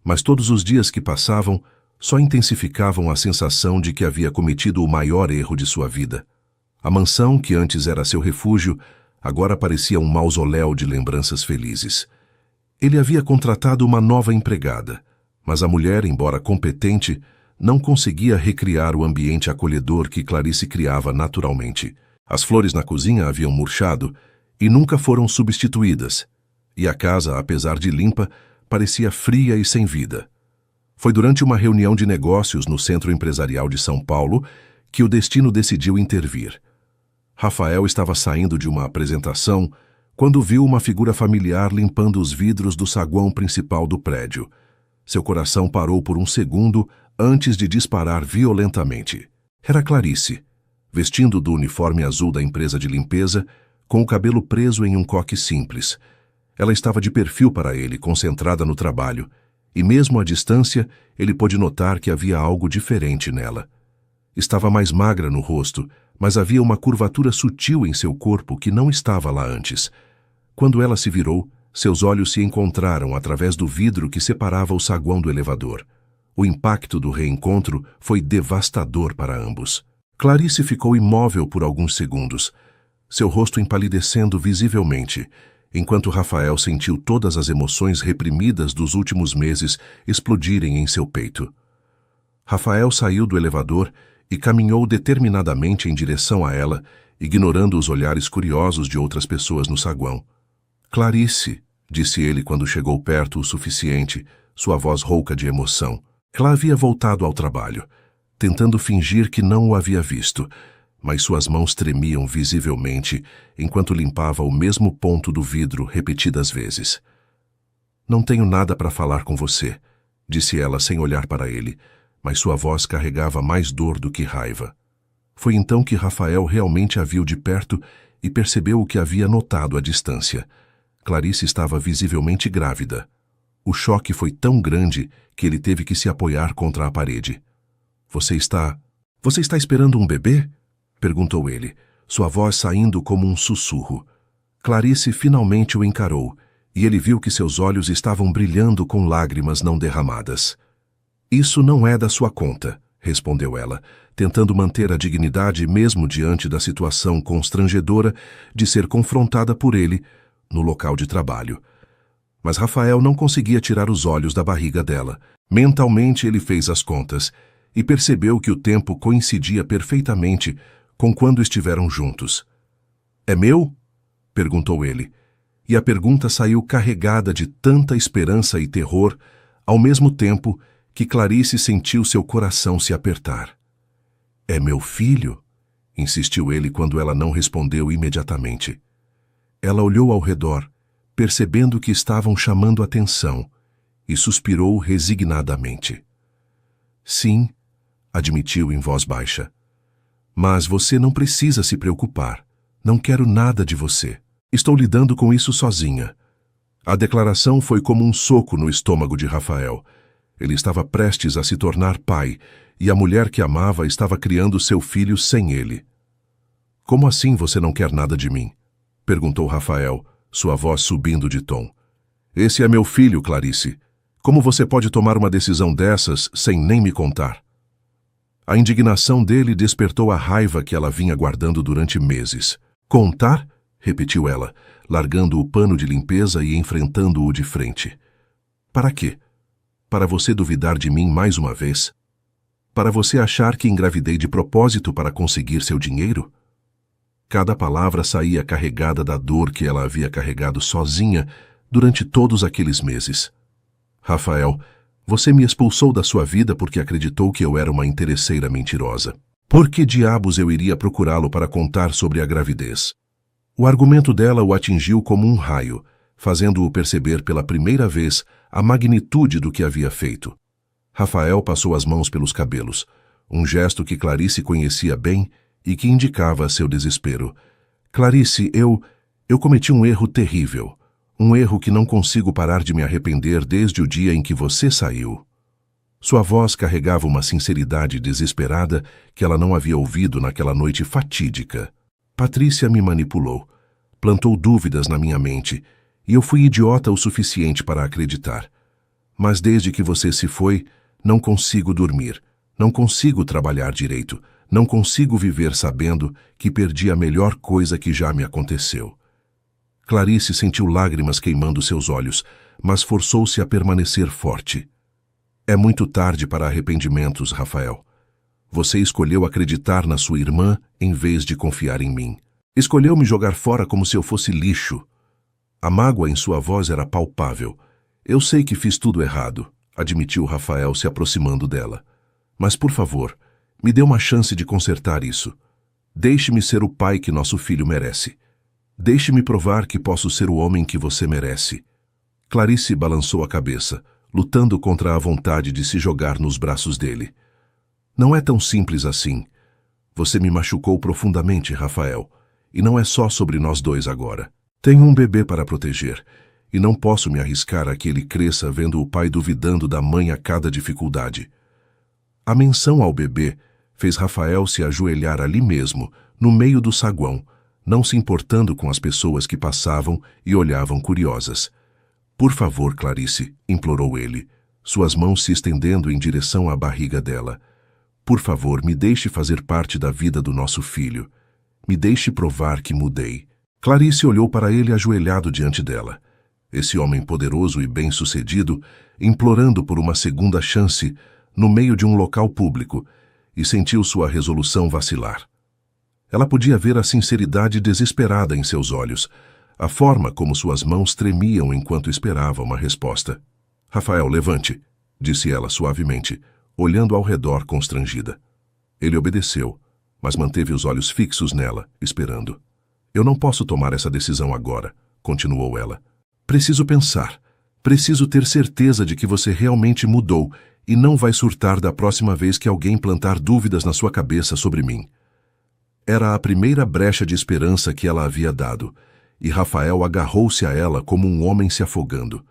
mas todos os dias que passavam só intensificavam a sensação de que havia cometido o maior erro de sua vida. A mansão, que antes era seu refúgio, agora parecia um mausoléu de lembranças felizes. Ele havia contratado uma nova empregada, mas a mulher, embora competente, não conseguia recriar o ambiente acolhedor que Clarice criava naturalmente. As flores na cozinha haviam murchado e nunca foram substituídas, e a casa, apesar de limpa, parecia fria e sem vida. Foi durante uma reunião de negócios no Centro Empresarial de São Paulo que o destino decidiu intervir. Rafael estava saindo de uma apresentação quando viu uma figura familiar limpando os vidros do saguão principal do prédio. Seu coração parou por um segundo antes de disparar violentamente. Era Clarice, vestindo do uniforme azul da empresa de limpeza, com o cabelo preso em um coque simples. Ela estava de perfil para ele, concentrada no trabalho, e mesmo à distância, ele pôde notar que havia algo diferente nela. Estava mais magra no rosto, mas havia uma curvatura sutil em seu corpo que não estava lá antes. Quando ela se virou, seus olhos se encontraram através do vidro que separava o saguão do elevador. O impacto do reencontro foi devastador para ambos. Clarice ficou imóvel por alguns segundos, seu rosto empalidecendo visivelmente, enquanto Rafael sentiu todas as emoções reprimidas dos últimos meses explodirem em seu peito. Rafael saiu do elevador e caminhou determinadamente em direção a ela, ignorando os olhares curiosos de outras pessoas no saguão. Clarice, disse ele quando chegou perto o suficiente, sua voz rouca de emoção. Ela havia voltado ao trabalho, tentando fingir que não o havia visto, mas suas mãos tremiam visivelmente enquanto limpava o mesmo ponto do vidro repetidas vezes. Não tenho nada para falar com você, disse ela sem olhar para ele, mas sua voz carregava mais dor do que raiva. Foi então que Rafael realmente a viu de perto e percebeu o que havia notado à distância. Clarice estava visivelmente grávida. O choque foi tão grande que ele teve que se apoiar contra a parede. Você está esperando um bebê? Perguntou ele, sua voz saindo como um sussurro. Clarice finalmente o encarou, e ele viu que seus olhos estavam brilhando com lágrimas não derramadas. Isso não é da sua conta, respondeu ela, tentando manter a dignidade mesmo diante da situação constrangedora de ser confrontada por ele no local de trabalho. Mas Rafael não conseguia tirar os olhos da barriga dela. Mentalmente ele fez as contas e percebeu que o tempo coincidia perfeitamente com quando estiveram juntos. É meu? Perguntou ele, e a pergunta saiu carregada de tanta esperança e terror, ao mesmo tempo que Clarice sentiu seu coração se apertar. É meu filho? Insistiu ele quando ela não respondeu imediatamente. Ela olhou ao redor, percebendo que estavam chamando atenção, e suspirou resignadamente. Sim, admitiu em voz baixa. Mas você não precisa se preocupar. Não quero nada de você. Estou lidando com isso sozinha. A declaração foi como um soco no estômago de Rafael. Ele estava prestes a se tornar pai, e a mulher que amava estava criando seu filho sem ele. Como assim você não quer nada de mim? Perguntou Rafael, sua voz subindo de tom. Esse é meu filho, Clarice. Como você pode tomar uma decisão dessas sem nem me contar? A indignação dele despertou a raiva que ela vinha guardando durante meses. Contar? Repetiu ela, largando o pano de limpeza e enfrentando-o de frente. Para quê? Para você duvidar de mim mais uma vez? Para você achar que engravidei de propósito para conseguir seu dinheiro? Cada palavra saía carregada da dor que ela havia carregado sozinha durante todos aqueles meses. Rafael, você me expulsou da sua vida porque acreditou que eu era uma interesseira mentirosa. Por que diabos eu iria procurá-lo para contar sobre a gravidez? O argumento dela o atingiu como um raio, fazendo-o perceber pela primeira vez a magnitude do que havia feito. Rafael passou as mãos pelos cabelos, um gesto que Clarice conhecia bem e que indicava seu desespero. Clarice, eu cometi um erro terrível. Um erro que não consigo parar de me arrepender desde o dia em que você saiu. Sua voz carregava uma sinceridade desesperada que ela não havia ouvido naquela noite fatídica. Patrícia me manipulou, plantou dúvidas na minha mente, e eu fui idiota o suficiente para acreditar. Mas desde que você se foi, não consigo dormir, não consigo trabalhar direito, não consigo viver sabendo que perdi a melhor coisa que já me aconteceu. Clarice sentiu lágrimas queimando seus olhos, mas forçou-se a permanecer forte. É muito tarde para arrependimentos, Rafael. Você escolheu acreditar na sua irmã em vez de confiar em mim. Escolheu me jogar fora como se eu fosse lixo. A mágoa em sua voz era palpável. Eu sei que fiz tudo errado, admitiu Rafael se aproximando dela. Mas, por favor, me dê uma chance de consertar isso. Deixe-me ser o pai que nosso filho merece. Deixe-me provar que posso ser o homem que você merece. Clarice balançou a cabeça, lutando contra a vontade de se jogar nos braços dele. Não é tão simples assim. Você me machucou profundamente, Rafael, e não é só sobre nós dois agora. Tenho um bebê para proteger, e não posso me arriscar a que ele cresça vendo o pai duvidando da mãe a cada dificuldade. A menção ao bebê fez Rafael se ajoelhar ali mesmo, no meio do saguão, não se importando com as pessoas que passavam e olhavam curiosas. Por favor, Clarice, implorou ele, suas mãos se estendendo em direção à barriga dela. Por favor, me deixe fazer parte da vida do nosso filho. Me deixe provar que mudei. Clarice olhou para ele ajoelhado diante dela. Esse homem poderoso e bem-sucedido, implorando por uma segunda chance, no meio de um local público, e sentiu sua resolução vacilar. Ela podia ver a sinceridade desesperada em seus olhos, a forma como suas mãos tremiam enquanto esperava uma resposta. Rafael, levante, disse ela suavemente, olhando ao redor constrangida. Ele obedeceu, mas manteve os olhos fixos nela, esperando. Eu não posso tomar essa decisão agora, continuou ela. Preciso pensar. Preciso ter certeza de que você realmente mudou e não vai surtar da próxima vez que alguém plantar dúvidas na sua cabeça sobre mim. Era a primeira brecha de esperança que ela havia dado, e Rafael agarrou-se a ela como um homem se afogando.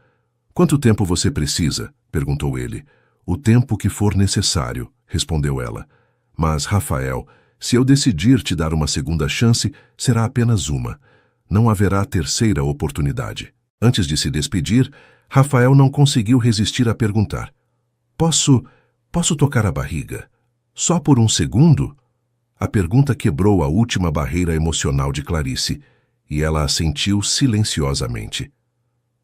"Quanto tempo você precisa?" perguntou ele. "O tempo que for necessário", respondeu ela. "Mas, Rafael, se eu decidir te dar uma segunda chance, será apenas uma. Não haverá terceira oportunidade." Antes de se despedir, Rafael não conseguiu resistir a perguntar: Posso tocar a barriga? Só por um segundo?" A pergunta quebrou a última barreira emocional de Clarice, e ela assentiu silenciosamente.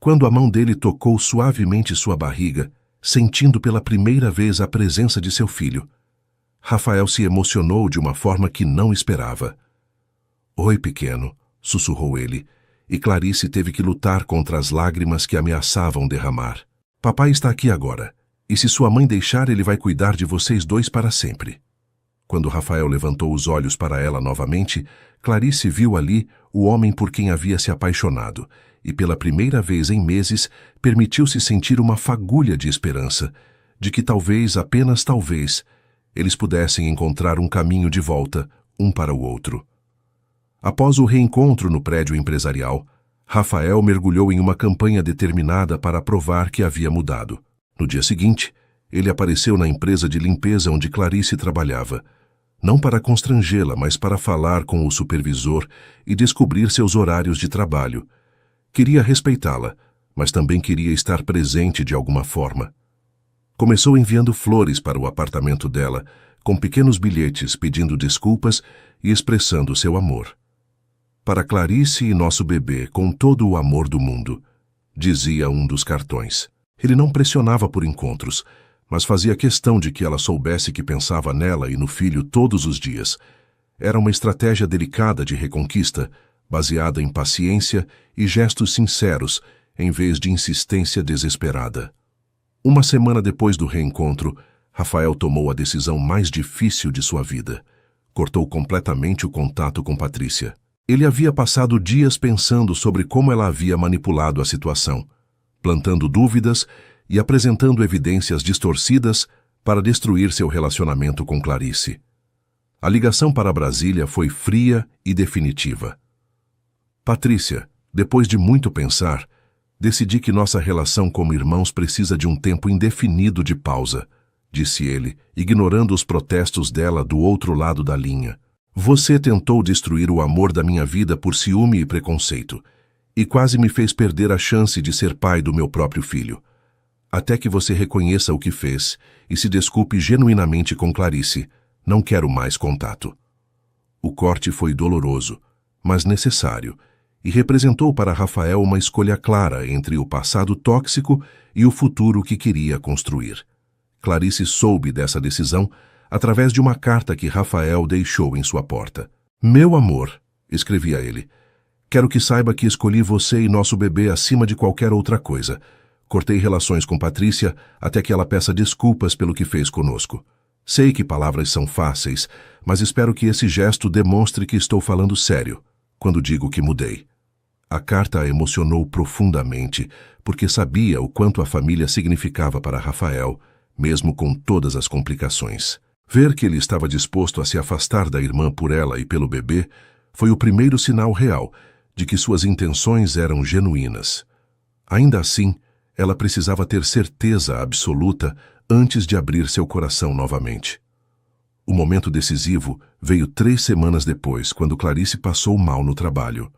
Quando a mão dele tocou suavemente sua barriga, sentindo pela primeira vez a presença de seu filho, Rafael se emocionou de uma forma que não esperava. "Oi, pequeno", sussurrou ele, e Clarice teve que lutar contra as lágrimas que ameaçavam derramar. "Papai está aqui agora, e se sua mãe deixar, ele vai cuidar de vocês dois para sempre." Quando Rafael levantou os olhos para ela novamente, Clarice viu ali o homem por quem havia se apaixonado, e pela primeira vez em meses permitiu-se sentir uma fagulha de esperança, de que talvez, apenas talvez, eles pudessem encontrar um caminho de volta, um para o outro. Após o reencontro no prédio empresarial, Rafael mergulhou em uma campanha determinada para provar que havia mudado. No dia seguinte, ele apareceu na empresa de limpeza onde Clarice trabalhava, não para constrangê-la, mas para falar com o supervisor e descobrir seus horários de trabalho. Queria respeitá-la, mas também queria estar presente de alguma forma. Começou enviando flores para o apartamento dela, com pequenos bilhetes pedindo desculpas e expressando seu amor. "Para Clarice e nosso bebê, com todo o amor do mundo", dizia um dos cartões. Ele não pressionava por encontros, mas fazia questão de que ela soubesse que pensava nela e no filho todos os dias. Era uma estratégia delicada de reconquista, baseada em paciência e gestos sinceros, em vez de insistência desesperada. Uma semana depois do reencontro, Rafael tomou a decisão mais difícil de sua vida. Cortou completamente o contato com Patrícia. Ele havia passado dias pensando sobre como ela havia manipulado a situação, plantando dúvidas e apresentando evidências distorcidas para destruir seu relacionamento com Clarice. A ligação para Brasília foi fria e definitiva. "Patrícia, depois de muito pensar, decidi que nossa relação como irmãos precisa de um tempo indefinido de pausa", disse ele, ignorando os protestos dela do outro lado da linha. "Você tentou destruir o amor da minha vida por ciúme e preconceito, e quase me fez perder a chance de ser pai do meu próprio filho. Até que você reconheça o que fez e se desculpe genuinamente com Clarice, não quero mais contato." O corte foi doloroso, mas necessário, e representou para Rafael uma escolha clara entre o passado tóxico e o futuro que queria construir. Clarice soube dessa decisão através de uma carta que Rafael deixou em sua porta. "Meu amor", escrevia ele, "quero que saiba que escolhi você e nosso bebê acima de qualquer outra coisa. Cortei relações com Patrícia até que ela peça desculpas pelo que fez conosco. Sei que palavras são fáceis, mas espero que esse gesto demonstre que estou falando sério quando digo que mudei." A carta a emocionou profundamente, porque sabia o quanto a família significava para Rafael, mesmo com todas as complicações. Ver que ele estava disposto a se afastar da irmã por ela e pelo bebê foi o primeiro sinal real de que suas intenções eram genuínas. Ainda assim, ela precisava ter certeza absoluta antes de abrir seu coração novamente. O momento decisivo veio 3 semanas depois, quando Clarice passou mal no trabalho.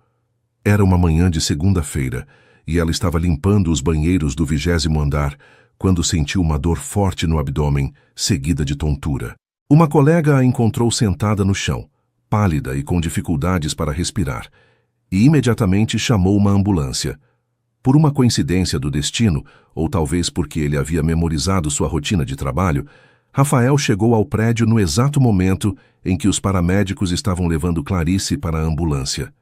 Era uma manhã de segunda-feira, e ela estava limpando os banheiros do 20º andar, quando sentiu uma dor forte no abdômen, seguida de tontura. Uma colega a encontrou sentada no chão, pálida e com dificuldades para respirar, e imediatamente chamou uma ambulância. Por uma coincidência do destino, ou talvez porque ele havia memorizado sua rotina de trabalho, Rafael chegou ao prédio no exato momento em que os paramédicos estavam levando Clarice para a ambulância.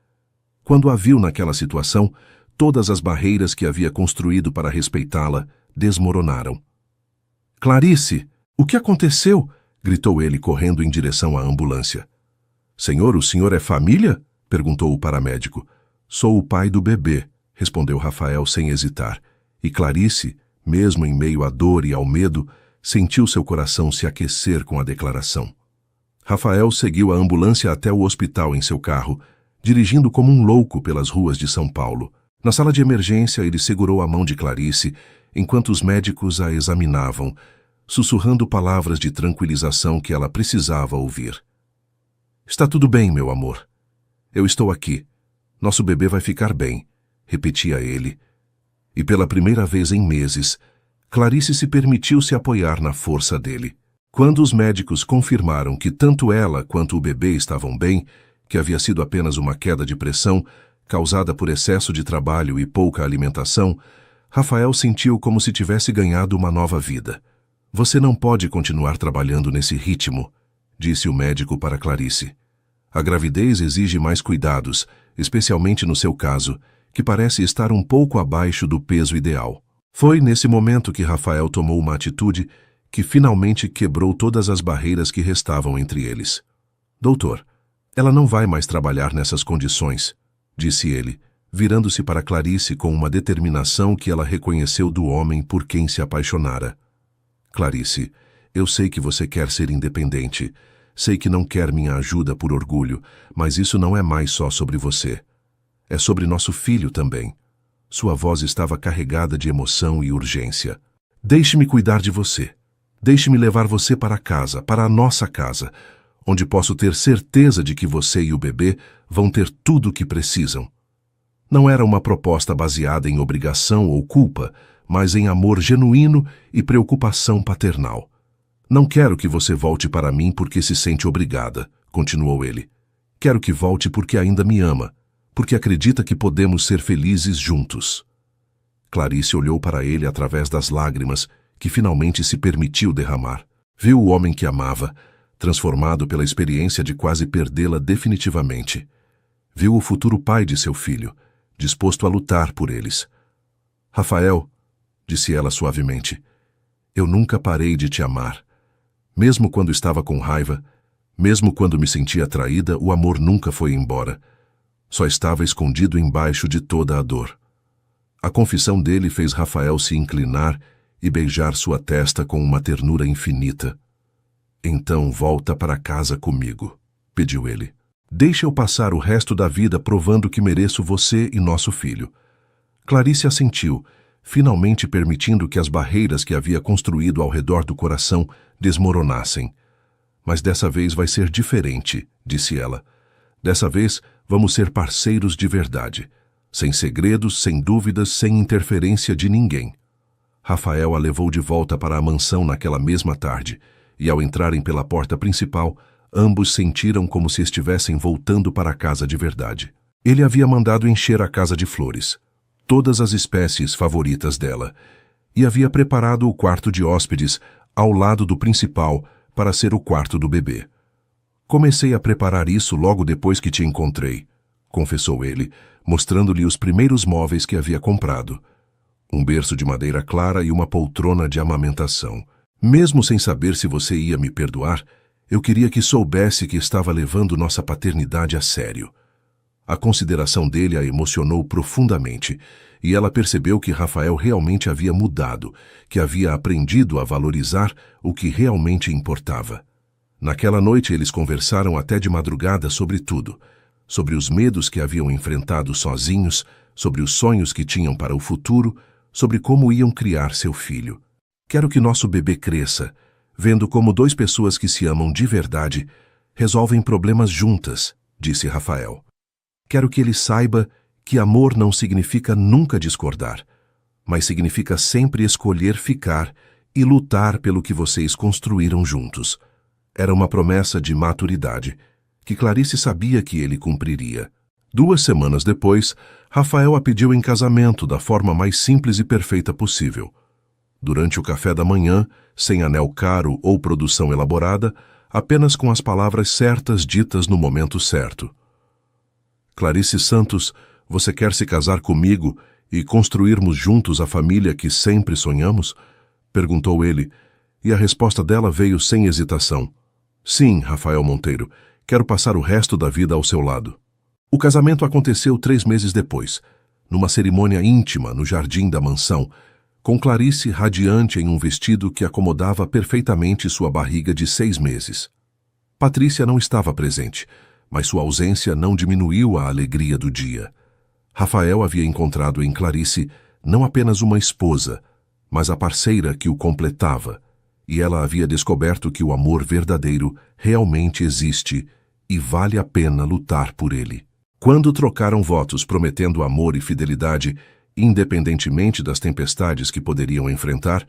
Quando a viu naquela situação, todas as barreiras que havia construído para respeitá-la desmoronaram. "Clarice, o que aconteceu?" gritou ele correndo em direção à ambulância. "Senhor, o senhor é família?" perguntou o paramédico. "Sou o pai do bebê", respondeu Rafael sem hesitar, e Clarice, mesmo em meio à dor e ao medo, sentiu seu coração se aquecer com a declaração. Rafael seguiu a ambulância até o hospital em seu carro, dirigindo como um louco pelas ruas de São Paulo. Na sala de emergência, ele segurou a mão de Clarice enquanto os médicos a examinavam, sussurrando palavras de tranquilização que ela precisava ouvir. "Está tudo bem, meu amor. Eu estou aqui. Nosso bebê vai ficar bem", repetia ele. E pela primeira vez em meses, Clarice se permitiu se apoiar na força dele. Quando os médicos confirmaram que tanto ela quanto o bebê estavam bem, que havia sido apenas uma queda de pressão, causada por excesso de trabalho e pouca alimentação, Rafael sentiu como se tivesse ganhado uma nova vida. "Você não pode continuar trabalhando nesse ritmo", disse o médico para Clarice. "A gravidez exige mais cuidados, especialmente no seu caso, que parece estar um pouco abaixo do peso ideal." Foi nesse momento que Rafael tomou uma atitude que finalmente quebrou todas as barreiras que restavam entre eles. "Doutor, ela não vai mais trabalhar nessas condições", disse ele, virando-se para Clarice com uma determinação que ela reconheceu do homem por quem se apaixonara. "Clarice, eu sei que você quer ser independente. Sei que não quer minha ajuda por orgulho, mas isso não é mais só sobre você. É sobre nosso filho também." Sua voz estava carregada de emoção e urgência. "Deixe-me cuidar de você. Deixe-me levar você para casa, para a nossa casa, onde posso ter certeza de que você e o bebê vão ter tudo o que precisam." Não era uma proposta baseada em obrigação ou culpa, mas em amor genuíno e preocupação paternal. "Não quero que você volte para mim porque se sente obrigada", continuou ele. "Quero que volte porque ainda me ama, porque acredita que podemos ser felizes juntos." Clarice olhou para ele através das lágrimas que finalmente se permitiu derramar. Viu o homem que amava, transformado pela experiência de quase perdê-la definitivamente. Viu o futuro pai de seu filho, disposto a lutar por eles. "Rafael", disse ela suavemente, "eu nunca parei de te amar. Mesmo quando estava com raiva, mesmo quando me sentia traída, o amor nunca foi embora. Só estava escondido embaixo de toda a dor." A confissão dele fez Rafael se inclinar e beijar sua testa com uma ternura infinita. "Então volta para casa comigo", pediu ele. "Deixa eu passar o resto da vida provando que mereço você e nosso filho." Clarice assentiu, finalmente permitindo que as barreiras que havia construído ao redor do coração desmoronassem. "Mas dessa vez vai ser diferente", disse ela. "Dessa vez vamos ser parceiros de verdade, sem segredos, sem dúvidas, sem interferência de ninguém." Rafael a levou de volta para a mansão naquela mesma tarde, e ao entrarem pela porta principal, ambos sentiram como se estivessem voltando para a casa de verdade. Ele havia mandado encher a casa de flores, todas as espécies favoritas dela, e havia preparado o quarto de hóspedes ao lado do principal para ser o quarto do bebê. "Comecei a preparar isso logo depois que te encontrei", confessou ele, mostrando-lhe os primeiros móveis que havia comprado. Um berço de madeira clara e uma poltrona de amamentação. "Mesmo sem saber se você ia me perdoar, eu queria que soubesse que estava levando nossa paternidade a sério." A consideração dele a emocionou profundamente, e ela percebeu que Rafael realmente havia mudado, que havia aprendido a valorizar o que realmente importava. Naquela noite eles conversaram até de madrugada sobre tudo, sobre os medos que haviam enfrentado sozinhos, sobre os sonhos que tinham para o futuro, sobre como iam criar seu filho. "Quero que nosso bebê cresça, vendo como duas pessoas que se amam de verdade resolvem problemas juntas", disse Rafael. "Quero que ele saiba que amor não significa nunca discordar, mas significa sempre escolher ficar e lutar pelo que vocês construíram juntos." Era uma promessa de maturidade, que Clarice sabia que ele cumpriria. 2 semanas depois, Rafael a pediu em casamento da forma mais simples e perfeita possível. Durante o café da manhã, sem anel caro ou produção elaborada, apenas com as palavras certas ditas no momento certo. "Clarice Santos, você quer se casar comigo e construirmos juntos a família que sempre sonhamos?" perguntou ele, e a resposta dela veio sem hesitação. "Sim, Rafael Monteiro, quero passar o resto da vida ao seu lado." O casamento aconteceu 3 meses depois, numa cerimônia íntima no jardim da mansão, com Clarice radiante em um vestido que acomodava perfeitamente sua barriga de 6 meses. Patrícia não estava presente, mas sua ausência não diminuiu a alegria do dia. Rafael havia encontrado em Clarice não apenas uma esposa, mas a parceira que o completava, e ela havia descoberto que o amor verdadeiro realmente existe e vale a pena lutar por ele. Quando trocaram votos prometendo amor e fidelidade, independentemente das tempestades que poderiam enfrentar,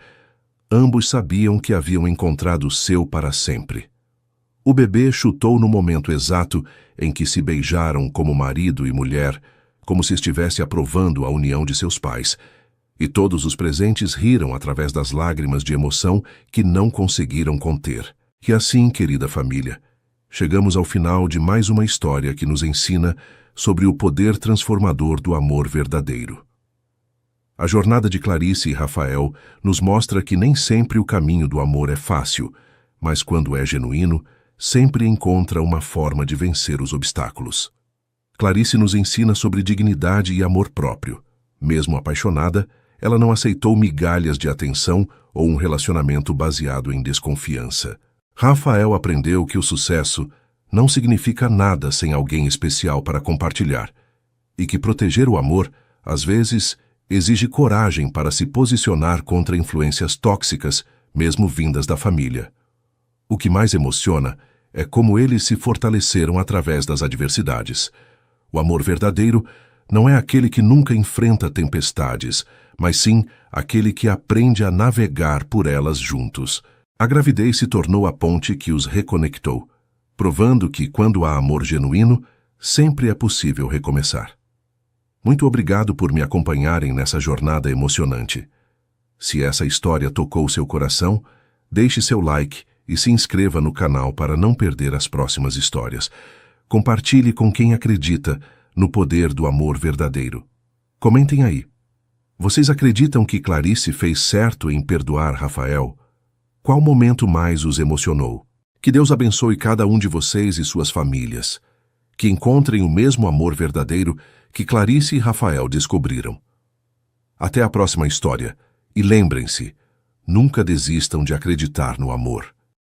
ambos sabiam que haviam encontrado o seu para sempre. O bebê chutou no momento exato em que se beijaram como marido e mulher, como se estivesse aprovando a união de seus pais, e todos os presentes riram através das lágrimas de emoção que não conseguiram conter. E assim, querida família, chegamos ao final de mais uma história que nos ensina sobre o poder transformador do amor verdadeiro. A jornada de Clarice e Rafael nos mostra que nem sempre o caminho do amor é fácil, mas quando é genuíno, sempre encontra uma forma de vencer os obstáculos. Clarice nos ensina sobre dignidade e amor próprio. Mesmo apaixonada, ela não aceitou migalhas de atenção ou um relacionamento baseado em desconfiança. Rafael aprendeu que o sucesso não significa nada sem alguém especial para compartilhar, e que proteger o amor, às vezes, exige coragem para se posicionar contra influências tóxicas, mesmo vindas da família. O que mais emociona é como eles se fortaleceram através das adversidades. O amor verdadeiro não é aquele que nunca enfrenta tempestades, mas sim aquele que aprende a navegar por elas juntos. A gravidez se tornou a ponte que os reconectou, provando que, quando há amor genuíno, sempre é possível recomeçar. Muito obrigado por me acompanharem nessa jornada emocionante. Se essa história tocou seu coração, deixe seu like e se inscreva no canal para não perder as próximas histórias. Compartilhe com quem acredita no poder do amor verdadeiro. Comentem aí. Vocês acreditam que Clarice fez certo em perdoar Rafael? Qual momento mais os emocionou? Que Deus abençoe cada um de vocês e suas famílias. Que encontrem o mesmo amor verdadeiro que Clarice e Rafael descobriram. Até a próxima história. E lembrem-se, nunca desistam de acreditar no amor.